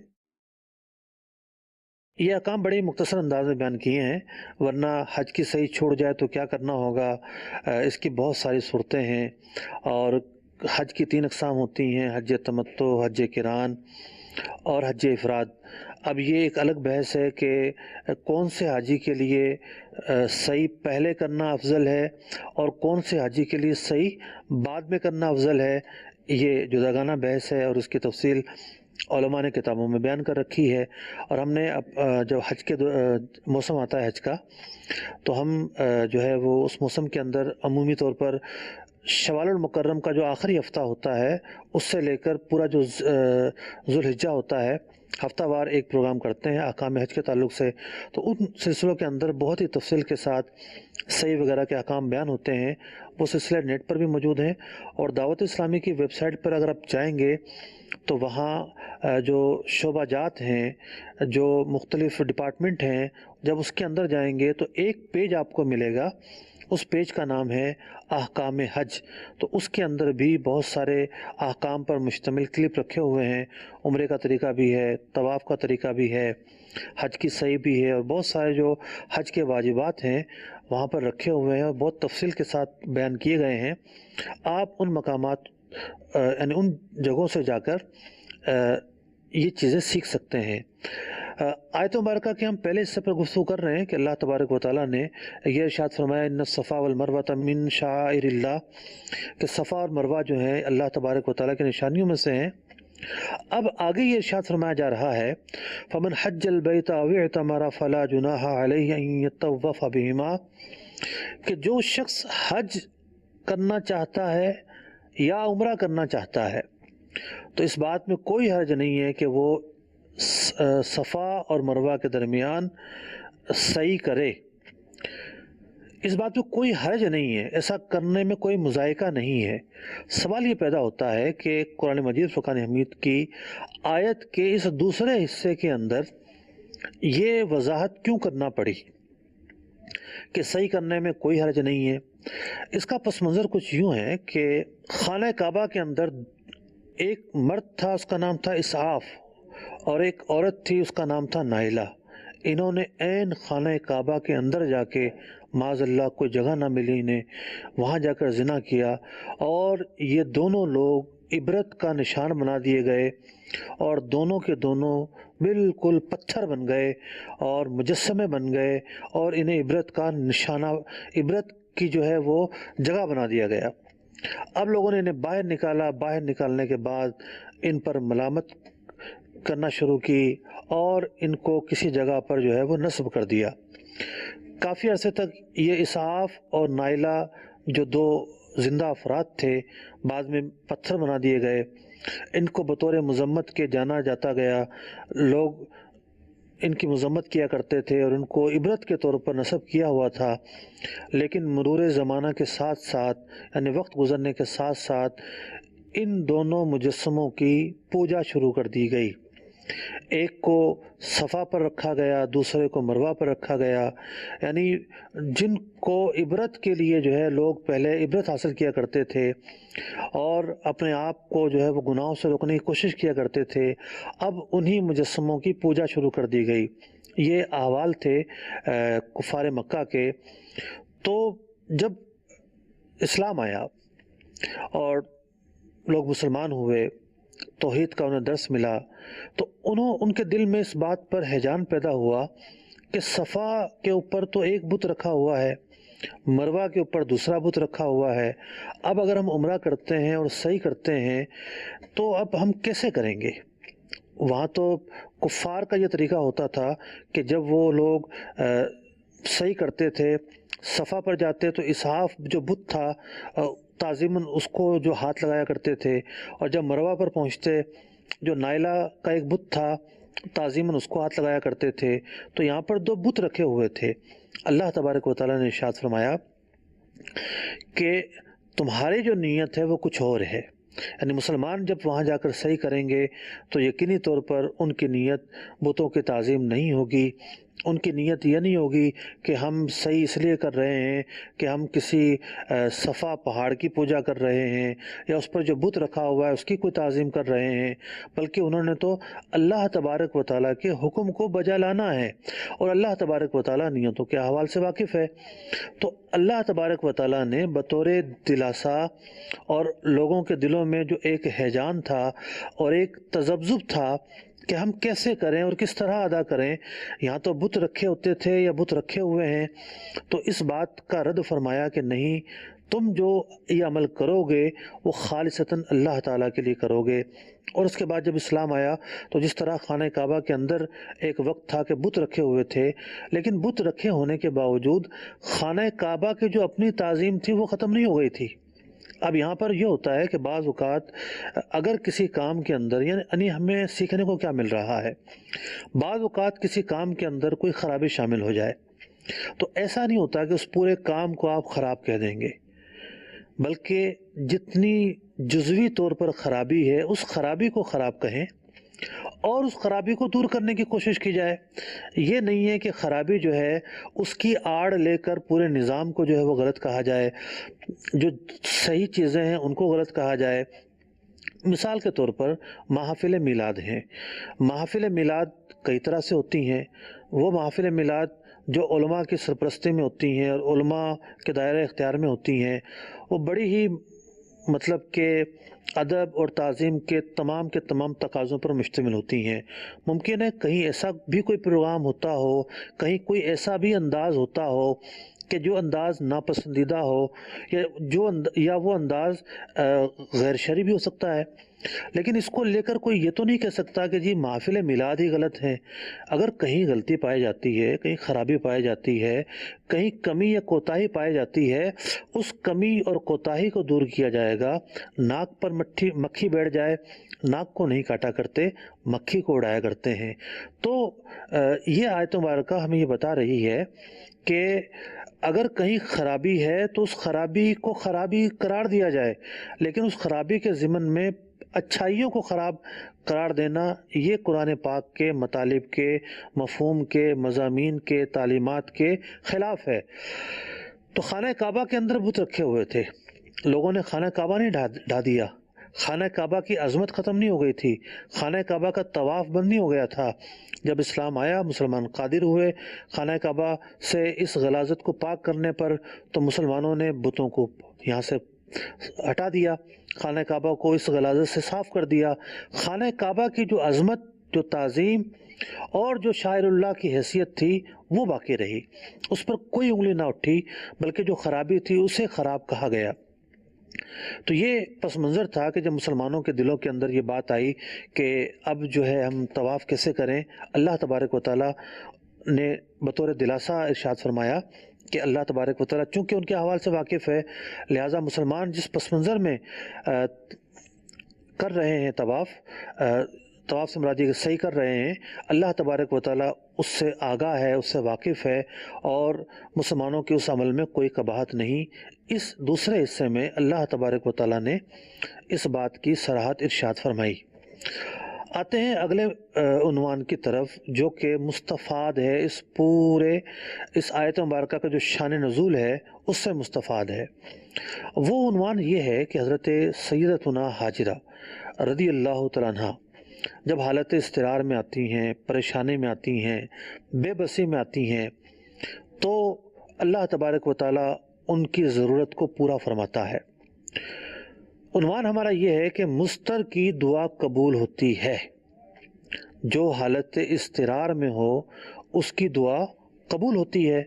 یہ احکام بڑے مختصر انداز میں بیان کیے ہیں، ورنہ حج کی صحیح چھوڑ جائے تو کیا کرنا ہوگا، اس کی بہت ساری صورتیں ہیں۔ اور حج کی 3 اقسام ہوتی ہیں، حج تمتع، حج قران اور حج افراد۔ اب یہ ایک الگ بحث ہے کہ کون سے حاجی کے لیے صحیح پہلے کرنا افضل ہے اور کون سے حاجی کے لیے صحیح بعد میں کرنا افضل ہے، یہ جداگانہ بحث ہے، اور اس کی تفصیل علماء نے کتابوں میں بیان کر رکھی ہے۔ اور ہم نے جب حج کے موسم آتا ہے حج کا، تو ہم جو ہے وہ اس موسم کے اندر عمومی طور پر شوال المکرم کا جو آخری ہفتہ ہوتا ہے اس سے لے کر پورا جو ذوالحجہ ہوتا ہے، ہفتہ وار ایک پروگرام کرتے ہیں احکام حج کے تعلق سے۔ تو ان سلسلوں کے اندر بہت ہی تفصیل کے ساتھ صحیح وغیرہ کے احکام بیان ہوتے ہیں، وہ سلسلے نیٹ پر بھی موجود ہیں، اور دعوت اسلامی کی ویب سائٹ پر اگر آپ جائیں گے تو وہاں جو شعبہ جات ہیں، جو مختلف ڈپارٹمنٹ ہیں، جب اس کے اندر جائیں گے تو ایک پیج آپ کو ملے گا، اس پیج کا نام ہے احکام حج۔ تو اس کے اندر بھی بہت سارے احکام پر مشتمل کلپ رکھے ہوئے ہیں، عمرے کا طریقہ بھی ہے، طواف کا طریقہ بھی ہے، حج کی صحیح بھی ہے، اور بہت سارے جو حج کے واجبات ہیں وہاں پر رکھے ہوئے ہیں اور بہت تفصیل کے ساتھ بیان کیے گئے ہیں۔ آپ ان مقامات یعنی ان جگہوں سے جا کر یہ چیزیں سیکھ سکتے ہیں۔ آیت مبارکہ کے ہم پہلے حصے پر گفتگو کر رہے ہیں کہ اللہ تبارک و تعالیٰ نے یہ ارشاد فرمایا ان الصفا والمروہ من شعائر اللہ، کہ صفا اور مروہ جو ہیں اللہ تبارک و تعالیٰ کی نشانیوں میں سے ہیں۔ اب آگے یہ ارشاد فرمایا جا رہا ہے فمن حج البیت او اعتمر فلا جناح علیہ ان یطوف بہما، کہ جو شخص حج کرنا چاہتا ہے یا عمرہ کرنا چاہتا ہے تو اس بات میں کوئی حرج نہیں ہے کہ وہ صفا اور مروہ کے درمیان سعی کرے، اس بات میں کوئی حرج نہیں ہے، ایسا کرنے میں کوئی مذائقہ نہیں ہے۔ سوال یہ پیدا ہوتا ہے کہ قرآن مجید فرقان حمید کی آیت کے اس دوسرے حصے کے اندر یہ وضاحت کیوں کرنا پڑی کہ صحیح کرنے میں کوئی حرج نہیں ہے؟ اس کا پس منظر کچھ یوں ہے کہ خانہ کعبہ کے اندر ایک مرد تھا، اس کا نام تھا اسعاف، اور ایک عورت تھی، اس کا نام تھا نائلہ۔ انہوں نے عین خانہ کعبہ کے اندر جا کے معاذ اللہ کوئی جگہ نہ ملی انہیں، وہاں جا کر زنا کیا، اور یہ دونوں لوگ عبرت کا نشان بنا دیے گئے، اور دونوں کے دونوں بالکل پتھر بن گئے اور مجسمے بن گئے، اور انہیں عبرت کا نشانہ، عبرت کی جو ہے وہ جگہ بنا دیا گیا۔ اب لوگوں نے انہیں باہر نکالا، باہر نکالنے کے بعد ان پر ملامت کرنا شروع کی اور ان کو کسی جگہ پر جو ہے وہ نصب کر دیا۔ کافی عرصے تک یہ اسعاف اور نائلہ جو دو زندہ افراد تھے بعد میں پتھر بنا دیے گئے، ان کو بطور مذمت کے جانا جاتا گیا، لوگ ان کی مذمت کیا کرتے تھے اور ان کو عبرت کے طور پر نصب کیا ہوا تھا۔ لیکن مرور زمانہ کے ساتھ ساتھ، یعنی وقت گزرنے کے ساتھ ساتھ، ان دونوں مجسموں کی پوجا شروع کر دی گئی۔ ایک کو صفا پر رکھا گیا، دوسرے کو مروہ پر رکھا گیا، یعنی جن کو عبرت کے لیے جو ہے لوگ پہلے عبرت حاصل کیا کرتے تھے اور اپنے آپ کو جو ہے وہ گناہوں سے روکنے کی کوشش کیا کرتے تھے، اب انہی مجسموں کی پوجا شروع کر دی گئی۔ یہ احوال تھے کفار مکہ کے۔ تو جب اسلام آیا اور لوگ مسلمان ہوئے، توحید کا انہیں درس ملا، تو ان کے دل میں اس بات پر ہیجان پیدا ہوا کہ صفا کے اوپر تو ایک بت رکھا ہوا ہے، مروہ کے اوپر دوسرا بت رکھا ہوا ہے، اب اگر ہم عمرہ کرتے ہیں اور صحیح کرتے ہیں تو اب ہم کیسے کریں گے؟ وہاں تو کفار کا یہ طریقہ ہوتا تھا کہ جب وہ لوگ صحیح کرتے تھے، صفا پر جاتے تو اسعاف جو بت تھا تعظیماً اس کو جو ہاتھ لگایا کرتے تھے، اور جب مروہ پر پہنچتے جو نائلہ کا ایک بت تھا تعظیماً اس کو ہاتھ لگایا کرتے تھے۔ تو یہاں پر دو بت رکھے ہوئے تھے۔ اللہ تبارک و تعالیٰ نے ارشاد فرمایا کہ تمہاری جو نیت ہے وہ کچھ اور ہے، یعنی مسلمان جب وہاں جا کر صحیح کریں گے تو یقینی طور پر ان کی نیت بتوں کی تعظیم نہیں ہوگی، ان کی نیت یہ نہیں ہوگی کہ ہم صحیح اس لیے کر رہے ہیں کہ ہم کسی صفا پہاڑ کی پوجا کر رہے ہیں یا اس پر جو بت رکھا ہوا ہے اس کی کوئی تعظیم کر رہے ہیں، بلکہ انہوں نے تو اللہ تبارک و تعالیٰ کے حکم کو بجا لانا ہے، اور اللہ تبارک و تعالیٰ نیتوں کے احوال سے واقف ہے۔ تو اللہ تبارک و تعالیٰ نے بطور دلاسا اور لوگوں کے دلوں میں جو ایک ہیجان تھا اور ایک تذبذب تھا کہ ہم کیسے کریں اور کس طرح ادا کریں، یہاں تو بت رکھے ہوتے تھے یا بت رکھے ہوئے ہیں، تو اس بات کا رد فرمایا کہ نہیں، تم جو یہ عمل کرو گے وہ خالصتاً اللہ تعالیٰ کے لیے کرو گے۔ اور اس کے بعد جب اسلام آیا تو جس طرح خانہ کعبہ کے اندر ایک وقت تھا کہ بت رکھے ہوئے تھے، لیکن بت رکھے ہونے کے باوجود خانہ کعبہ کی جو اپنی تعظیم تھی وہ ختم نہیں ہو گئی تھی۔ اب یہاں پر یہ ہوتا ہے کہ بعض اوقات اگر کسی کام کے اندر، یعنی ہمیں سیکھنے کو کیا مل رہا ہے، بعض اوقات کسی کام کے اندر کوئی خرابی شامل ہو جائے تو ایسا نہیں ہوتا کہ اس پورے کام کو آپ خراب کہہ دیں گے، بلکہ جتنی جزوی طور پر خرابی ہے اس خرابی کو خراب کہیں اور اس خرابی کو دور کرنے کی کوشش کی جائے۔ یہ نہیں ہے کہ خرابی جو ہے اس کی آڑ لے کر پورے نظام کو جو ہے وہ غلط کہا جائے، جو صحیح چیزیں ہیں ان کو غلط کہا جائے۔ مثال کے طور پر محافل میلاد ہیں، محافل میلاد کئی طرح سے ہوتی ہیں۔ وہ محافل میلاد جو علماء کی سرپرستی میں ہوتی ہیں اور علماء کے دائرہ اختیار میں ہوتی ہیں، وہ بڑی ہی مطلب کہ ادب اور تعظیم کے تمام تقاضوں پر مشتمل ہوتی ہیں۔ ممکن ہے کہیں ایسا بھی کوئی پروگرام ہوتا ہو، کہیں کوئی ایسا بھی انداز ہوتا ہو کہ جو انداز ناپسندیدہ ہو، یا وہ انداز غیر شرعی بھی ہو سکتا ہے، لیکن اس کو لے کر کوئی یہ تو نہیں کہہ سکتا کہ جی محافل میلاد ہی غلط ہے۔ اگر کہیں غلطی پائی جاتی ہے، کہیں خرابی پائی جاتی ہے، کہیں کمی یا کوتاہی پائی جاتی ہے، اس کمی اور کوتاہی کو دور کیا جائے گا۔ ناک پر مکھی بیٹھ جائے، ناک کو نہیں کاٹا کرتے، مکھی کو اڑایا کرتے ہیں۔ تو یہ آیت مبارکہ ہمیں یہ بتا رہی ہے کہ اگر کہیں خرابی ہے تو اس خرابی کو خرابی قرار دیا جائے، لیکن اس خرابی کے ضمن میں اچھائیوں کو خراب قرار دینا یہ قرآن پاک کے مطالب کے، مفہوم کے، مضامین کے، تعلیمات کے خلاف ہے۔ تو خانہ کعبہ کے اندر بت رکھے ہوئے تھے، لوگوں نے خانہ کعبہ نہیں ڈھا دیا، خانہ کعبہ کی عظمت ختم نہیں ہو گئی تھی، خانہ کعبہ کا طواف بند نہیں ہو گیا تھا۔ جب اسلام آیا، مسلمان قادر ہوئے خانہ کعبہ سے اس غلاظت کو پاک کرنے پر، تو مسلمانوں نے بتوں کو یہاں سے ہٹا دیا، خانہ کعبہ کو اس غلاظت سے صاف کر دیا۔ خانہ کعبہ کی جو عظمت، جو تعظیم اور جو شاعر اللہ کی حیثیت تھی وہ باقی رہی، اس پر کوئی انگلی نہ اٹھی، بلکہ جو خرابی تھی اسے خراب کہا گیا۔ تو یہ پس منظر تھا کہ جب مسلمانوں کے دلوں کے اندر یہ بات آئی کہ اب جو ہے ہم طواف کیسے کریں، اللہ تبارک و تعالیٰ نے بطور دلاسا ارشاد فرمایا کہ اللہ تبارک و تعالیٰ چونکہ ان کے احوال سے واقف ہے، لہٰذا مسلمان جس پس منظر میں کر رہے ہیں طواف سے مراد یہ صحیح کر رہے ہیں، اللہ تبارک و تعالیٰ اس سے آگاہ ہے، اس سے واقف ہے، اور مسلمانوں کے اس عمل میں کوئی قباحت نہیں۔ اس دوسرے حصے میں اللہ تبارک و تعالیٰ نے اس بات کی صراحت ارشاد فرمائی۔ آتے ہیں اگلے عنوان کی طرف جو کہ مستفاد ہے، اس آیت مبارکہ کا جو شان نزول ہے اس سے مستفاد ہے۔ وہ عنوان یہ ہے کہ حضرت سیدتنا حاجرہ رضی اللہ تعالیٰ عنہ جب حالت اضطرار میں آتی ہیں، پریشانی میں آتی ہیں، بے بسی میں آتی ہیں، تو اللہ تبارک و تعالیٰ ان کی ضرورت کو پورا فرماتا ہے۔ عنوان ہمارا یہ ہے کہ مضطر کی دعا قبول ہوتی ہے، جو حالت اضطرار میں ہو اس کی دعا قبول ہوتی ہے۔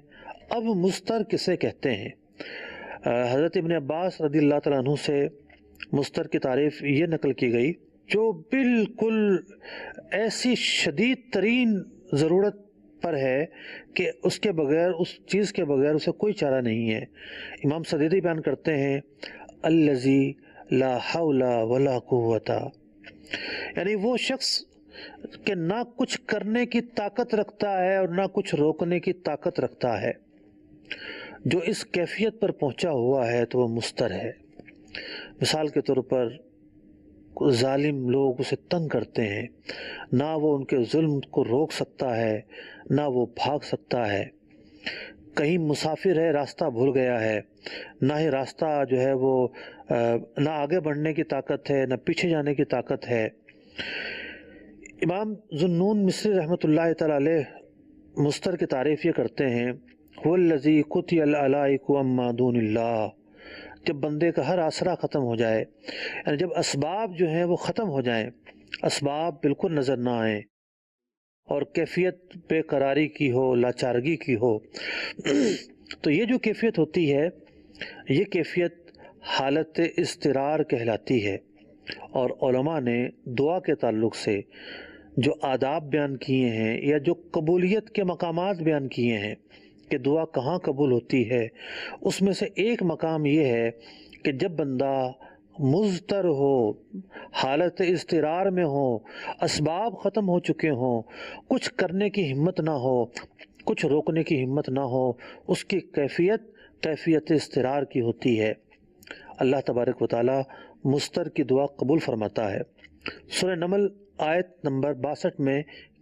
اب مضطر کسے کہتے ہیں؟ حضرت ابن عباس رضی اللہ تعالیٰ عنہ سے مضطر کی تعریف یہ نقل کی گئی جو بالکل ایسی شدید ترین ضرورت پر ہے کہ اس کے بغیر، اس چیز کے بغیر اسے کوئی چارہ نہیں ہے۔ امام سدیدی بیان کرتے ہیں الذی لا حول ولا قوت، یعنی وہ شخص کہ نہ کچھ کرنے کی طاقت رکھتا ہے اور نہ کچھ روکنے کی طاقت رکھتا ہے، جو اس کیفیت پر پہنچا ہوا ہے تو وہ مضطر ہے۔ مثال کے طور پر ظالم لوگ اسے تنگ کرتے ہیں، نہ وہ ان کے ظلم کو روک سکتا ہے، نہ وہ بھاگ سکتا ہے۔ کہیں مسافر ہے، راستہ بھول گیا ہے، نہ ہی راستہ جو ہے وہ نہ آگے بڑھنے کی طاقت ہے، نہ پیچھے جانے کی طاقت ہے۔ امام ذوالنون مصری رحمۃ اللہ تعالی علیہ مضطر کی تعریف یہ کرتے ہیں والذی قطع العلائق اما دون اللہ، جب بندے کا ہر آسرا ختم ہو جائے، یعنی جب اسباب جو ہیں وہ ختم ہو جائیں، اسباب بالکل نظر نہ آئیں اور کیفیت بے قراری کی ہو، لاچارگی کی ہو، تو یہ جو کیفیت ہوتی ہے یہ کیفیت حالت اضطرار کہلاتی ہے۔ اور علماء نے دعا کے تعلق سے جو آداب بیان کیے ہیں یا جو قبولیت کے مقامات بیان کیے ہیں کہ دعا کہاں قبول ہوتی ہے، اس میں سے ایک مقام یہ ہے کہ جب بندہ مضطر ہو، حالت اضطرار میں ہو، اسباب ختم ہو چکے ہوں، کچھ کرنے کی ہمت نہ ہو، کچھ روکنے کی ہمت نہ ہو، اس کی کیفیت اضطرار کی ہوتی ہے۔ اللہ تبارک و تعالی مضطر کی دعا قبول فرماتا ہے۔ سورہ نمل آیت نمبر 62 میں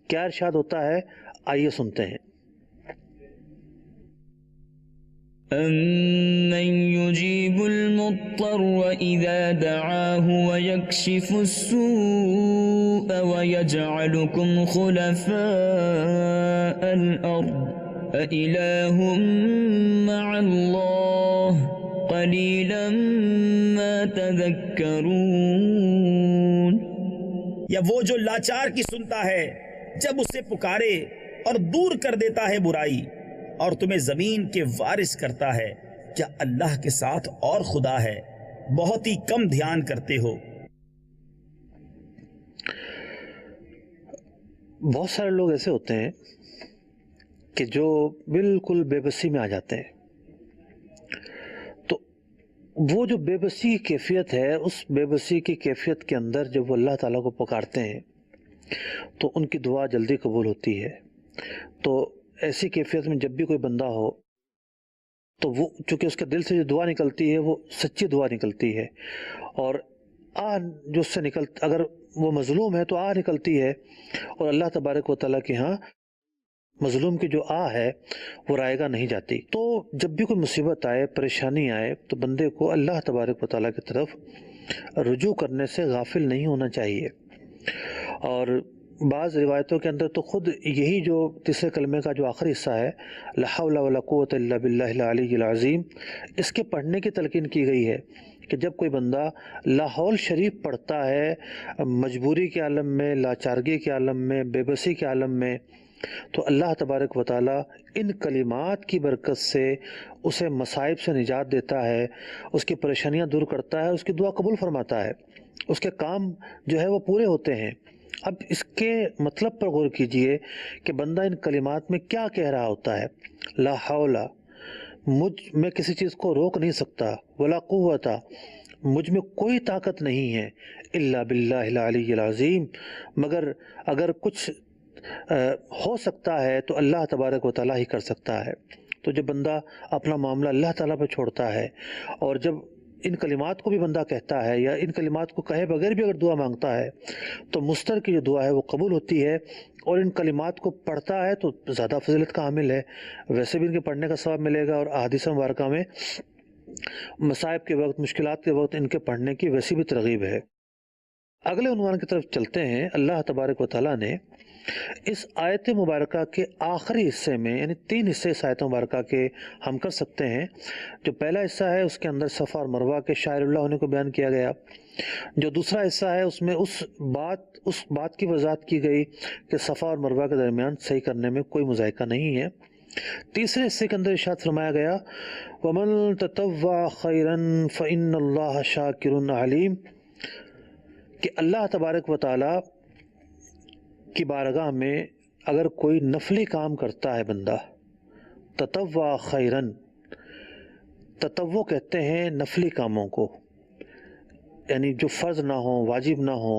کیا ارشاد ہوتا ہے، آئیے سنتے ہیں۔ أَمَّن يُجِيبُ الْمُضْطَرَّ إِذَا دَعَاهُ وَيَكْشِفُ السُّوءَ وَيَجْعَلُكُمْ خُلَفَاءَ الْأَرْضِ أَإِلَٰهٌ مَّعَ اللَّهِ قليلا ما تذكرون. یا وہ جو لاچار کی سنتا ہے جب اسے پکارے اور دور کر دیتا ہے برائی اور تمہیں زمین کے وارث کرتا ہے، کیا اللہ کے ساتھ اور خدا ہے؟ بہت ہی کم دھیان کرتے ہو. بہت سارے لوگ ایسے ہوتے ہیں کہ جو بالکل بے بسی میں آ جاتے ہیں، تو وہ جو بے بسی کی کیفیت ہے، اس بے بسی کی کیفیت کے اندر جب وہ اللہ تعالیٰ کو پکارتے ہیں تو ان کی دعا جلدی قبول ہوتی ہے. تو ایسی کیفیت میں جب بھی کوئی بندہ ہو تو وہ چونکہ اس کے دل سے جو دعا نکلتی ہے وہ سچی دعا نکلتی ہے، اور جو اس سے اگر وہ مظلوم ہے تو نکلتی ہے، اور اللہ تبارک و تعالیٰ کے ہاں مظلوم کی جو ہے وہ رائے گا نہیں جاتی. تو جب بھی کوئی مصیبت آئے، پریشانی آئے، تو بندے کو اللہ تبارک و تعالیٰ کی طرف رجوع کرنے سے غافل نہیں ہونا چاہیے. اور بعض روایتوں کے اندر تو خود یہی جو تیسرے کلمے کا جو آخری حصہ ہے، لا حول ولا قوت الا باللہ العلی العظیم، اس کے پڑھنے کی تلقین کی گئی ہے کہ جب کوئی بندہ لا حول شریف پڑھتا ہے مجبوری کے عالم میں، لاچارگی کے عالم میں، بے بسی کے عالم میں، تو اللہ تبارک و تعالیٰ ان کلمات کی برکت سے اسے مصائب سے نجات دیتا ہے، اس کی پریشانیاں دور کرتا ہے، اس کی دعا قبول فرماتا ہے، اس کے کام جو ہے وہ پورے ہوتے ہیں. اب اس کے مطلب پر غور کیجئے کہ بندہ ان کلمات میں کیا کہہ رہا ہوتا ہے. لا حول، میں کسی چیز کو روک نہیں سکتا، ولا قوت، مجھ میں کوئی طاقت نہیں ہے، الا باللہ العلی العظیم، مگر اگر کچھ ہو سکتا ہے تو اللہ تبارک و تعالیٰ ہی کر سکتا ہے. تو جب بندہ اپنا معاملہ اللہ تعالیٰ پہ چھوڑتا ہے، اور جب ان کلمات کو بھی بندہ کہتا ہے یا ان کلمات کو کہے بغیر بھی اگر دعا مانگتا ہے تو مستر کی جو دعا ہے وہ قبول ہوتی ہے، اور ان کلمات کو پڑھتا ہے تو زیادہ فضیلت کا حامل ہے. ویسے بھی ان کے پڑھنے کا ثواب ملے گا، اور احادیث مبارکہ میں مصائب کے وقت، مشکلات کے وقت ان کے پڑھنے کی ویسی بھی ترغیب ہے. اگلے عنوان کی طرف چلتے ہیں. اللہ تبارک و تعالیٰ نے اس آیت مبارکہ کے آخری حصے میں، یعنی 3 حصے اس آیت مبارکہ کے ہم کر سکتے ہیں. جو پہلا حصہ ہے اس کے اندر صفا اور مروہ کے شاعر اللہ ہونے کو بیان کیا گیا. جو دوسرا حصہ ہے اس میں اس بات کی وضاحت کی گئی کہ صفا اور مروہ کے درمیان صحیح کرنے میں کوئی مذائقہ نہیں ہے. تیسرے حصے کے اندر ارشاد فرمایا گیا وَمَن تَطَوَّعَ خَيْرًا فَإِنَّ اللَّهَ شَاكِرٌ عَلِيمٌ، کہ اللہ تبارک و تعالیٰ کی بارگاہ میں اگر کوئی نفلی کام کرتا ہے بندہ، تطوع خیرن، تطوع کہتے ہیں نفلی کاموں کو، یعنی جو فرض نہ ہو، واجب نہ ہو.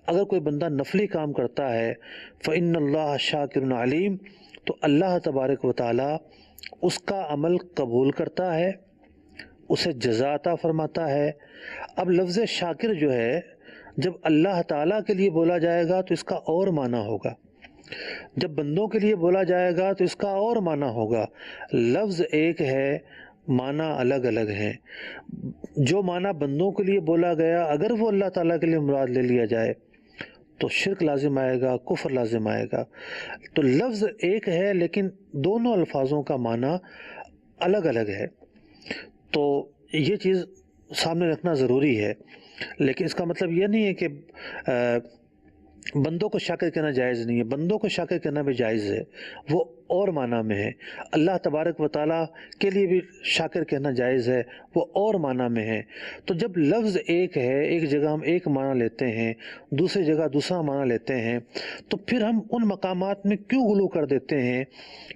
اگر کوئی بندہ نفلی کام کرتا ہے فإن اللہ شاکر علیم، تو اللہ تبارک و تعالیٰ اس کا عمل قبول کرتا ہے، اسے جزا عطا فرماتا ہے. اب لفظ شاکر جو ہے جب اللہ تعالیٰ کے لیے بولا جائے گا تو اس کا اور معنی ہوگا، جب بندوں کے لیے بولا جائے گا تو اس کا اور معنی ہوگا. لفظ ایک ہے، معنی الگ الگ ہیں. جو معنی بندوں کے لیے بولا گیا اگر وہ اللہ تعالیٰ کے لیے مراد لے لیا جائے تو شرک لازم آئے گا، کفر لازم آئے گا. تو لفظ ایک ہے لیکن دونوں الفاظوں کا معنی الگ الگ ہے. تو یہ چیز سامنے رکھنا ضروری ہے. لیکن اس کا مطلب یہ نہیں ہے کہ بندوں کو شاکر کہنا جائز نہیں ہے. بندوں کو شاکر کہنا بھی جائز ہے، وہ اور معنی میں ہے. اللہ تبارک و تعالیٰ کے لیے بھی شاکر کہنا جائز ہے، وہ اور معنی میں ہے. تو جب لفظ ایک ہے، ایک جگہ ہم ایک معنی لیتے ہیں، دوسری جگہ دوسرا معنی لیتے ہیں، تو پھر ہم ان مقامات میں کیوں غلو کر دیتے ہیں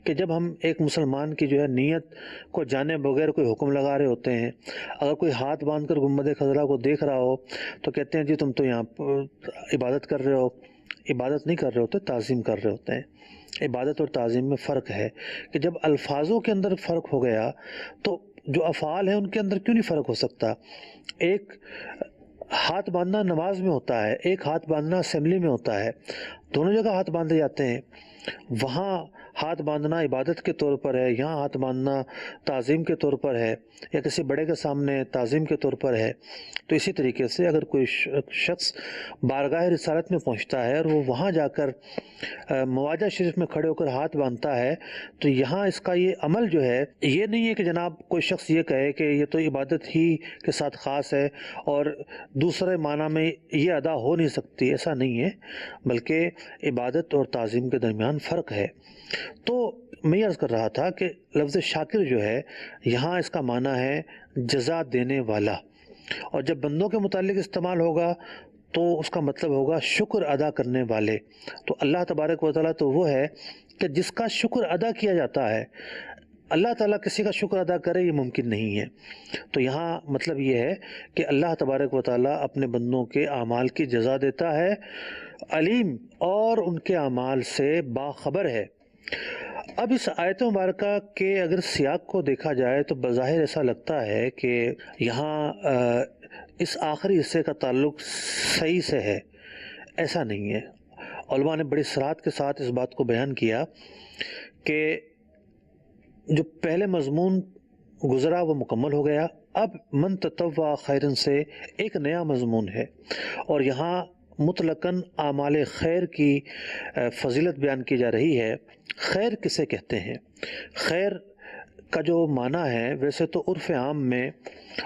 کہ جب ہم ایک مسلمان کی جو ہے نیت کو جانے بغیر کوئی حکم لگا رہے ہوتے ہیں. اگر کوئی ہاتھ باندھ کر گنبد خضرا کو دیکھ رہا ہو تو کہتے ہیں جی تم تو یہاں عبادت کر رہے ہو. عبادت نہیں کر رہے ہوتے، تعظیم کر رہے ہوتے ہیں. عبادت اور تعظیم میں فرق ہے کہ جب الفاظوں کے اندر فرق ہو گیا تو جو افعال ہیں ان کے اندر کیوں نہیں فرق ہو سکتا. ایک ہاتھ باندھنا نماز میں ہوتا ہے، ایک ہاتھ باندھنا اسمبلی میں ہوتا ہے. دونوں جگہ ہاتھ باندھے جاتے ہیں، وہاں ہاتھ باندھنا عبادت کے طور پر ہے، یہاں ہاتھ باندھنا تعظیم کے طور پر ہے یا کسی بڑے کے سامنے تعظیم کے طور پر ہے۔ تو اسی طریقے سے اگر کوئی شخص بارگاہ رسالت میں پہنچتا ہے اور وہ وہاں جا کر مواجہ شریف میں کھڑے ہو کر ہاتھ باندھتا ہے، تو یہاں اس کا یہ عمل جو ہے، یہ نہیں ہے کہ جناب کوئی شخص یہ کہے کہ یہ تو عبادت ہی کے ساتھ خاص ہے اور دوسرے معنی میں یہ ادا ہو نہیں سکتی، ایسا نہیں ہے، بلکہ عبادت اور تعظیم کے درمیان فرق ہے۔ تو میں یہ عرض کر رہا تھا کہ لفظ شاکر جو ہے یہاں اس کا معنی ہے جزا دینے والا، اور جب بندوں کے متعلق استعمال ہوگا تو اس کا مطلب ہوگا شکر ادا کرنے والے۔ تو اللہ تبارک و تعالیٰ تو وہ ہے کہ جس کا شکر ادا کیا جاتا ہے، اللہ تعالیٰ کسی کا شکر ادا کرے یہ ممکن نہیں ہے۔ تو یہاں مطلب یہ ہے کہ اللہ تبارک و تعالیٰ اپنے بندوں کے اعمال کی جزا دیتا ہے، علیم اور ان کے اعمال سے باخبر ہے۔ اب اس آیت مبارکہ کے اگر سیاق کو دیکھا جائے تو بظاہر ایسا لگتا ہے کہ یہاں اس آخری حصے کا تعلق صحیح سے ہے، ایسا نہیں ہے۔ علماء نے بڑی صراحت کے ساتھ اس بات کو بیان کیا کہ جو پہلے مضمون گزرا وہ مکمل ہو گیا، اب من تطوع خیرن سے ایک نیا مضمون ہے، اور یہاں مطلقاً اعمال خیر کی فضیلت بیان کی جا رہی ہے۔ خیر کسے کہتے ہیں؟ خیر کا جو معنی ہے ویسے تو عرف عام میں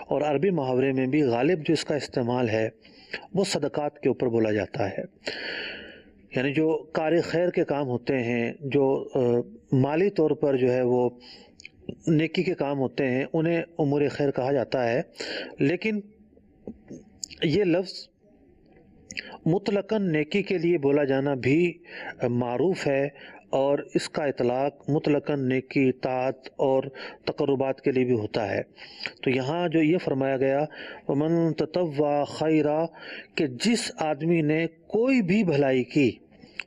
اور عربی محاورے میں بھی غالب جو اس کا استعمال ہے وہ صدقات کے اوپر بولا جاتا ہے، یعنی جو کار خیر کے کام ہوتے ہیں، جو مالی طور پر جو ہے وہ نیکی کے کام ہوتے ہیں، انہیں امور خیر کہا جاتا ہے۔ لیکن یہ لفظ مطلقاً نیکی کے لیے بولا جانا بھی معروف ہے، اور اس کا اطلاق مطلقاً نیکی، طاعت اور تقربات کے لیے بھی ہوتا ہے۔ تو یہاں جو یہ فرمایا گیا وَمَن تَطَوَّعَ خَيْرًا، کہ جس آدمی نے کوئی بھی بھلائی کی،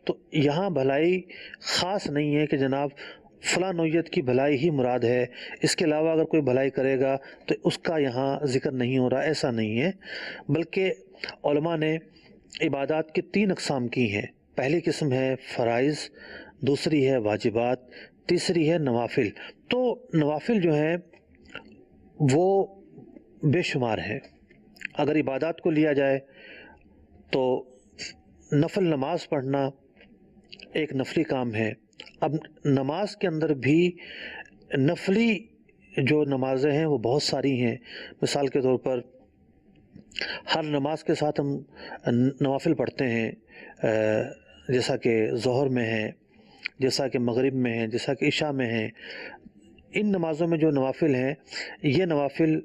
تو یہاں بھلائی خاص نہیں ہے کہ جناب فلاں نوعیت کی بھلائی ہی مراد ہے، اس کے علاوہ اگر کوئی بھلائی کرے گا تو اس کا یہاں ذکر نہیں ہو رہا، ایسا نہیں ہے، بلکہ علماء نے عبادات کی 3 اقسام کی ہیں۔ پہلی قسم ہے فرائض، دوسری ہے واجبات، تیسری ہے نوافل۔ تو نوافل جو ہیں وہ بے شمار ہیں۔ اگر عبادات کو لیا جائے تو نفل نماز پڑھنا ایک نفلی کام ہے۔ اب نماز کے اندر بھی نفلی جو نمازیں ہیں وہ بہت ساری ہیں۔ مثال کے طور پر ہر نماز کے ساتھ ہم نوافل پڑھتے ہیں، جیسا کہ ظہر میں ہے، جیسا کہ مغرب میں ہے، جیسا کہ عشاء میں ہے۔ ان نمازوں میں جو نوافل ہیں یہ نوافل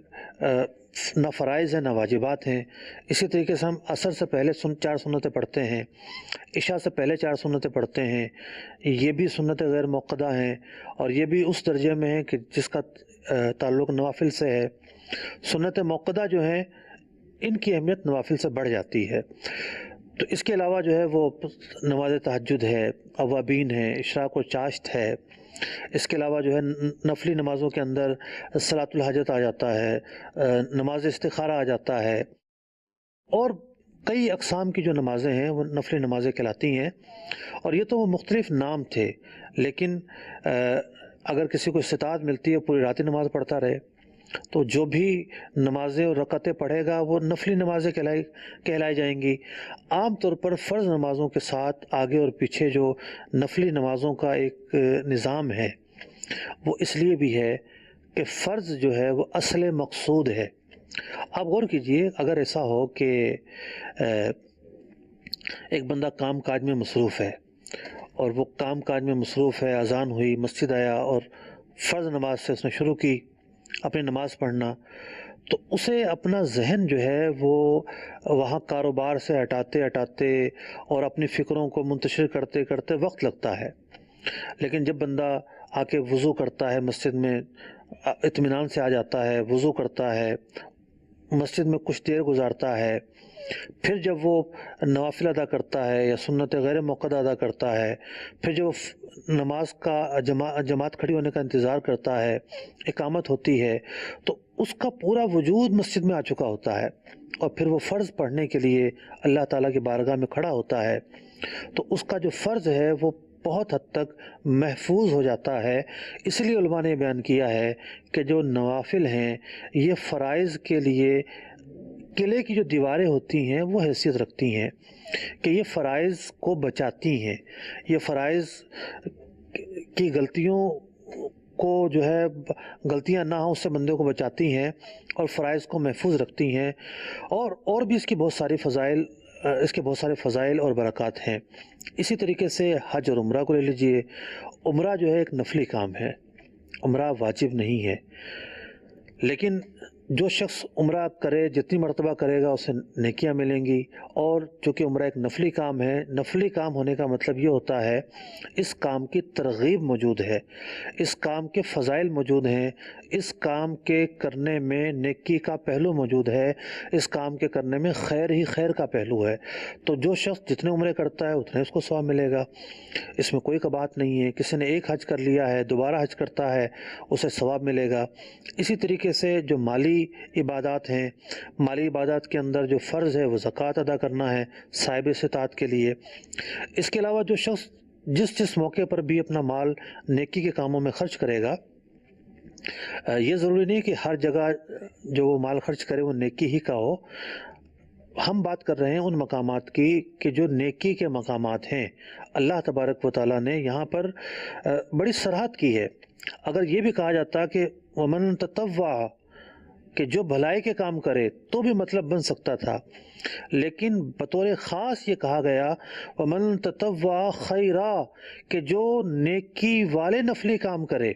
نہ فرائض ہیں نہ واجبات ہیں۔ اسی طریقے سے ہم عصر سے پہلے 4 سنتیں پڑھتے ہیں، عشاء سے پہلے 4 سنتیں پڑھتے ہیں، یہ بھی سنتیں غیر موقدہ ہیں، اور یہ بھی اس درجے میں ہیں کہ جس کا تعلق نوافل سے ہے۔ سنت موقدہ جو ہیں ان کی اہمیت نوافل سے بڑھ جاتی ہے۔ تو اس کے علاوہ جو ہے وہ نماز تہجد ہے، اوابین ہے، اشراق و چاشت ہے۔ اس کے علاوہ جو ہے نفلی نمازوں کے اندر صلاۃ الحاجت آ جاتا ہے، نماز استخارہ آ جاتا ہے، اور کئی اقسام کی جو نمازیں ہیں وہ نفلی نمازیں کہلاتی ہیں۔ اور یہ تو وہ مختلف نام تھے، لیکن اگر کسی کو استطاعت ملتی ہے پوری رات نماز پڑھتا رہے تو جو بھی نمازیں اور رکعتیں پڑھے گا وہ نفلی نمازیں کہلائی جائیں گی۔ عام طور پر فرض نمازوں کے ساتھ آگے اور پیچھے جو نفلی نمازوں کا ایک نظام ہے وہ اس لیے بھی ہے کہ فرض جو ہے وہ اصل مقصود ہے۔ آپ غور کیجئے، اگر ایسا ہو کہ ایک بندہ کام کاج میں مصروف ہے، اور وہ کام کاج میں مصروف ہے، اذان ہوئی، مسجد آیا اور فرض نماز سے اس نے شروع کی اپنی نماز پڑھنا، تو اسے اپنا ذہن جو ہے وہ وہاں کاروبار سے ہٹاتے اور اپنی فکروں کو منتشر کرتے کرتے وقت لگتا ہے۔ لیکن جب بندہ آ کے وضو کرتا ہے، مسجد میں اطمینان سے آ جاتا ہے، وضو کرتا ہے، مسجد میں کچھ دیر گزارتا ہے، پھر جب وہ نوافل ادا کرتا ہے یا سنت غیر موقدہ ادا کرتا ہے، پھر جب وہ نماز کا جماعت کھڑی ہونے کا انتظار کرتا ہے، اقامت ہوتی ہے، تو اس کا پورا وجود مسجد میں آ چکا ہوتا ہے، اور پھر وہ فرض پڑھنے کے لیے اللہ تعالیٰ کی بارگاہ میں کھڑا ہوتا ہے۔ تو اس کا جو فرض ہے وہ بہت حد تک محفوظ ہو جاتا ہے۔ اس لیے علماء نے بیان کیا ہے کہ جو نوافل ہیں یہ فرائض کے لیے قلعے کی جو دیواریں ہوتی ہیں وہ حیثیت رکھتی ہیں کہ یہ فرائض کو بچاتی ہیں، یہ فرائض کی غلطیوں کو جو ہے غلطیاں نہ ہوں اس سے بندے کو بچاتی ہیں اور فرائض کو محفوظ رکھتی ہیں، اور بھی اس کے بہت سارے فضائل اور برکات ہیں۔ اسی طریقے سے حج اور عمرہ کو لے لیجئے۔ عمرہ جو ہے ایک نفلی کام ہے، عمرہ واجب نہیں ہے، لیکن جو شخص عمرہ کرے جتنی مرتبہ کرے گا اسے نیکیاں ملیں گی، اور چونکہ عمرہ ایک نفلی کام ہے، نفلی کام ہونے کا مطلب یہ ہوتا ہے اس کام کی ترغیب موجود ہے، اس کام کے فضائل موجود ہیں، اس کام کے کرنے میں نیکی کا پہلو موجود ہے، اس کام کے کرنے میں خیر ہی خیر کا پہلو ہے۔ تو جو شخص جتنے عمرے کرتا ہے اتنے اس کو ثواب ملے گا، اس میں کوئی کباہت نہیں ہے۔ کسی نے ایک حج کر لیا ہے، دوبارہ حج کرتا ہے اسے ثواب ملے گا۔ اسی طریقے سے جو مالی عبادات ہیں، مالی عبادات کے اندر جو فرض ہے وہ زکوٰۃ ادا کرنا ہے صاحب استطاعت کے لیے۔ اس کے علاوہ جو شخص جس موقع پر بھی اپنا مال نیکی کے کاموں میں خرچ کرے گا، یہ ضروری نہیں کہ ہر جگہ جو وہ مال خرچ کرے وہ نیکی ہی کا ہو۔ ہم بات کر رہے ہیں ان مقامات کی کہ جو نیکی کے مقامات ہیں۔ اللہ تبارک و تعالیٰ نے یہاں پر بڑی صراحت کی ہے۔ اگر یہ بھی کہا جاتا کہ وَمَن تَطَوَّعَ، کہ جو بھلائی کے کام کرے، تو بھی مطلب بن سکتا تھا، لیکن بطور خاص یہ کہا گیا وَمَن تَطَوَّعَ خَيْرًا، کہ جو نیکی والے نفلی کام کرے۔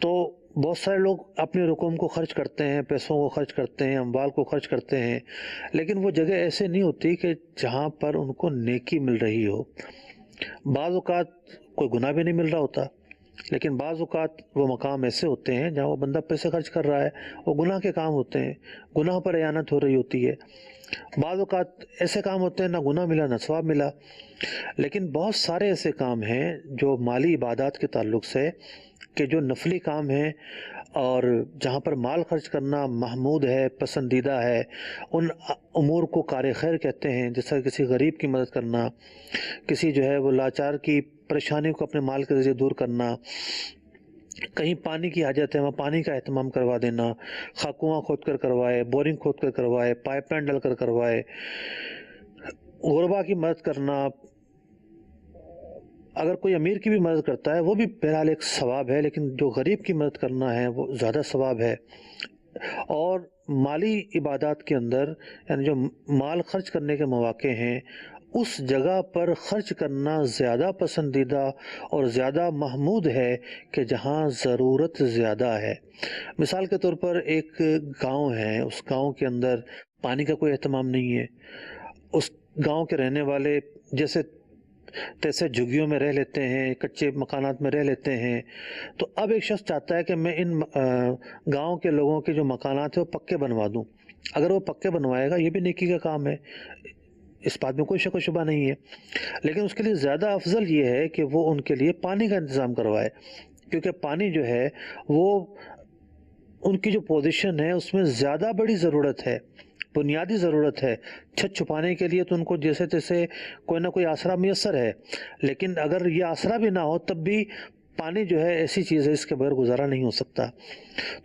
تو بہت سارے لوگ اپنے رقوم کو خرچ کرتے ہیں، پیسوں کو خرچ کرتے ہیں، اموال کو خرچ کرتے ہیں، لیکن وہ جگہ ایسے نہیں ہوتی کہ جہاں پر ان کو نیکی مل رہی ہو۔ بعض اوقات کوئی گناہ بھی نہیں مل رہا ہوتا، لیکن بعض اوقات وہ مقام ایسے ہوتے ہیں جہاں وہ بندہ پیسے خرچ کر رہا ہے، وہ گناہ کے کام ہوتے ہیں، گناہ پر اعانت ہو رہی ہوتی ہے۔ بعض اوقات ایسے کام ہوتے ہیں نہ گناہ ملا نہ ثواب ملا، لیکن بہت سارے ایسے کام ہیں جو مالی عبادات کے تعلق سے کہ جو نفلی کام ہیں اور جہاں پر مال خرچ کرنا محمود ہے، پسندیدہ ہے۔ ان امور کو کار خیر کہتے ہیں، جیسا کسی غریب کی مدد کرنا، کسی جو ہے وہ لاچار کی پریشانی کو اپنے مال کے ذریعے دور کرنا، کہیں پانی کی حاجت ہے وہاں پانی کا اہتمام کروا دینا، خواہ کنواں کھود کر کروائے، بورنگ کھود کر کروائے، پائپ لائن ڈال کر کروائے، غربا کی مدد کرنا۔ اگر کوئی امیر کی بھی مدد کرتا ہے وہ بھی بہرحال ایک ثواب ہے، لیکن جو غریب کی مدد کرنا ہے وہ زیادہ ثواب ہے۔ اور مالی عبادات کے اندر یعنی جو مال خرچ کرنے کے مواقع ہیں اس جگہ پر خرچ کرنا زیادہ پسندیدہ اور زیادہ محمود ہے کہ جہاں ضرورت زیادہ ہے۔ مثال کے طور پر ایک گاؤں ہے، اس گاؤں کے اندر پانی کا کوئی اہتمام نہیں ہے، اس گاؤں کے رہنے والے جیسے تیسے جھگیوں میں رہ لیتے ہیں، کچے مکانات میں رہ لیتے ہیں، تو اب ایک شخص چاہتا ہے کہ میں ان گاؤں کے لوگوں کے جو مکانات ہیں وہ پکے بنوا دوں۔ اگر وہ پکے بنوائے گا یہ بھی نیکی کا کام ہے، اس بات میں کوئی شک و شبہ نہیں ہے، لیکن اس کے لیے زیادہ افضل یہ ہے کہ وہ ان کے لیے پانی کا انتظام کروائے، کیونکہ پانی جو ہے وہ ان کی جو پوزیشن ہے اس میں زیادہ بڑی ضرورت ہے، بنیادی ضرورت ہے۔ چھت چھپانے کے لیے تو ان کو جیسے تیسے کوئی نہ کوئی آسرا میسر ہے، لیکن اگر یہ آسرا بھی نہ ہو تب بھی پانی جو ہے ایسی چیز ہے اس کے بغیر گزارا نہیں ہو سکتا۔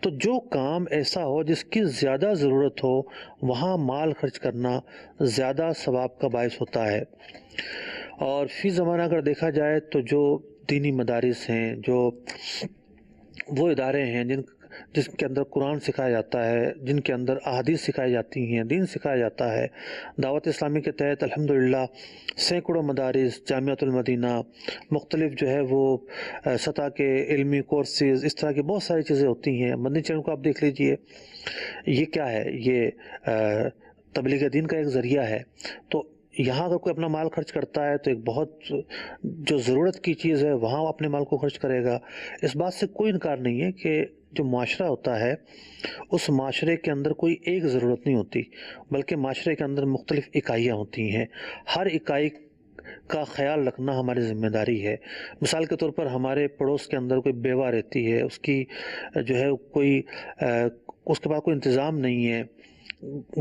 تو جو کام ایسا ہو جس کی زیادہ ضرورت ہو وہاں مال خرچ کرنا زیادہ ثواب کا باعث ہوتا ہے۔ اور فی زمانہ اگر دیکھا جائے تو جو دینی مدارس ہیں، جو وہ ادارے ہیں جن کے اندر قرآن سکھایا جاتا ہے، جن کے اندر احادیث سکھائی جاتی ہیں، دین سکھایا جاتا ہے، دعوت اسلامی کے تحت الحمدللہ سینکڑوں مدارس، جامعۃ المدینہ، مختلف جو ہے وہ سطح کے علمی کورسز، اس طرح کی بہت ساری چیزیں ہوتی ہیں۔ مدنی چینل کو آپ دیکھ لیجئے، یہ کیا ہے؟ یہ تبلیغ دین کا ایک ذریعہ ہے۔ تو یہاں اگر کوئی اپنا مال خرچ کرتا ہے تو ایک بہت جو ضرورت کی چیز ہے وہاں اپنے مال کو خرچ کرے گا۔ اس بات سے کوئی انکار نہیں ہے کہ جو معاشرہ ہوتا ہے اس معاشرے کے اندر کوئی ایک ضرورت نہیں ہوتی، بلکہ معاشرے کے اندر مختلف اکائیاں ہوتی ہیں، ہر اکائی کا خیال رکھنا ہماری ذمہ داری ہے۔ مثال کے طور پر ہمارے پڑوس کے اندر کوئی بیوہ رہتی ہے، اس کی جو ہے کوئی اس کے پاس کوئی انتظام نہیں ہے،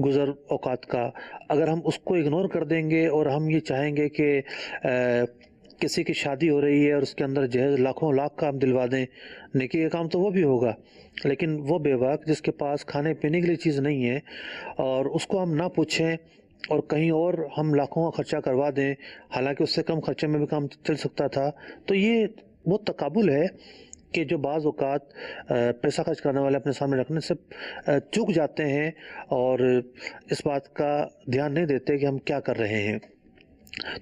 گزر اوقات کا، اگر ہم اس کو اگنور کر دیں گے اور ہم یہ چاہیں گے کہ کسی کی شادی ہو رہی ہے اور اس کے اندر جہیز لاکھوں لاکھ کا ہم دلوا دیں، نیکی کا کام تو وہ بھی ہوگا، لیکن وہ بیوہ جس کے پاس کھانے پینے کے لیے چیز نہیں ہے اور اس کو ہم نہ پوچھیں اور کہیں اور ہم لاکھوں کا خرچہ کروا دیں، حالانکہ اس سے کم خرچے میں بھی کام چل سکتا تھا، تو یہ وہ تقابل ہے کہ جو بعض اوقات پیسہ خرچ کرنے والے اپنے سامنے رکھنے سے چوک جاتے ہیں اور اس بات کا دھیان نہیں دیتے کہ ہم کیا کر رہے ہیں۔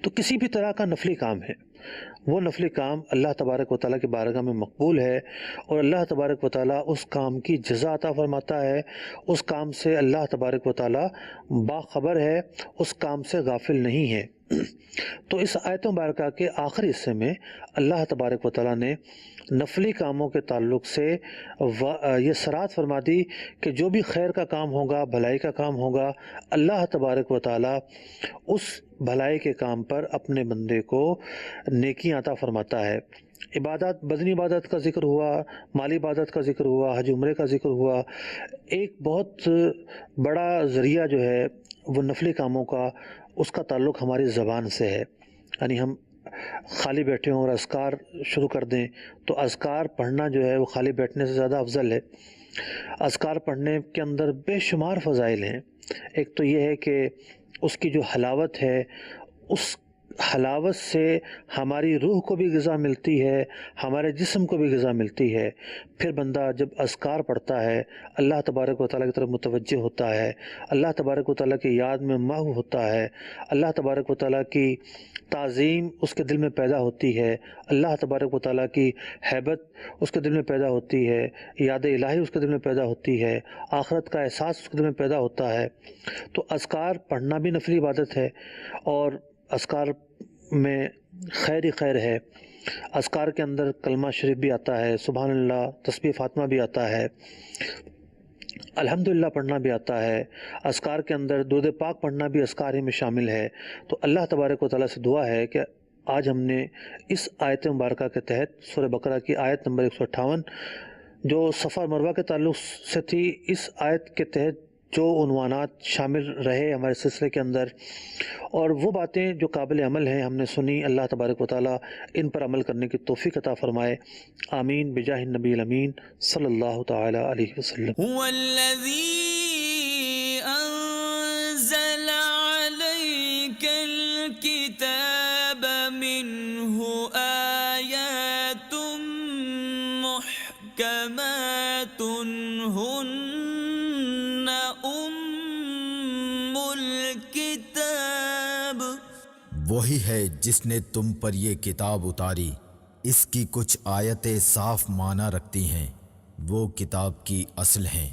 تو کسی بھی طرح کا نفلی کام ہے، وہ نفلی کام اللہ تبارک و تعالیٰ کی بارگاہ میں مقبول ہے اور اللہ تبارک و تعالیٰ اس کام کی جزا عطا فرماتا ہے، اس کام سے اللہ تبارک و تعالیٰ باخبر ہے، اس کام سے غافل نہیں ہے۔ تو اس آیت مبارکہ کے آخری حصے میں اللہ تبارک و تعالیٰ نے نفلی کاموں کے تعلق سے یہ صراحت فرما دی کہ جو بھی خیر کا کام ہوگا، بھلائی کا کام ہوگا، اللہ تبارک و تعالیٰ اس بھلائی کے کام پر اپنے بندے کو نیکی عطا فرماتا ہے۔ عبادت، بدنی عبادت کا ذکر ہوا، مالی عبادت کا ذکر ہوا، حج عمرے کا ذکر ہوا، ایک بہت بڑا ذریعہ جو ہے وہ نفلی کاموں کا، اس کا تعلق ہماری زبان سے ہے، یعنی ہم خالی بیٹھے ہوں اور اذکار شروع کر دیں تو اذکار پڑھنا جو ہے وہ خالی بیٹھنے سے زیادہ افضل ہے۔ اذکار پڑھنے کے اندر بے شمار فضائل ہیں، ایک تو یہ ہے کہ اس کی جو حلاوت ہے، اس حلاوت سے ہماری روح کو بھی غذا ملتی ہے، ہمارے جسم کو بھی غذا ملتی ہے۔ پھر بندہ جب اذکار پڑھتا ہے، اللہ تبارک و تعالیٰ کی طرف متوجہ ہوتا ہے، اللہ تبارک و تعالیٰ کی یاد میں محو ہوتا ہے، اللہ تبارک و تعالیٰ کی تعظیم اس کے دل میں پیدا ہوتی ہے، اللہ تبارک و تعالیٰ کی ہیبت اس کے دل میں پیدا ہوتی ہے، یاد الہی اس کے دل میں پیدا ہوتی ہے، آخرت کا احساس اس کے دل میں پیدا ہوتا ہے۔ تو اذکار پڑھنا بھی نفلی عبادت ہے اور اذکار میں خیر ہی خیر ہے۔ اذکار کے اندر کلمہ شریف بھی آتا ہے، سبحان اللہ، تسبیح فاطمہ بھی آتا ہے، الحمدللہ پڑھنا بھی آتا ہے، اذکار کے اندر درود پاک پڑھنا بھی اذکار ہی میں شامل ہے۔ تو اللہ تبارک و تعالیٰ سے دعا ہے کہ آج ہم نے اس آیت مبارکہ کے تحت سورہ بقرہ کی آیت نمبر 158 جو صفا اور مروہ کے تعلق سے تھی، اس آیت کے تحت جو عنوانات شامل رہے ہمارے سلسلے کے اندر اور وہ باتیں جو قابل عمل ہیں ہم نے سنی، اللہ تبارک و تعالیٰ ان پر عمل کرنے کی توفیق عطا فرمائے، آمین بجاہ النبی الامین صلی اللہ تعالی علیہ وسلم۔ هو الذي أنزل عليك الكتاب منه آيات محكمات هن أم الكتاب، وہی ہے جس نے تم پر یہ کتاب اتاری، اس کی کچھ آیتیں صاف معنی رکھتی ہیں، وہ کتاب کی اصل ہیں۔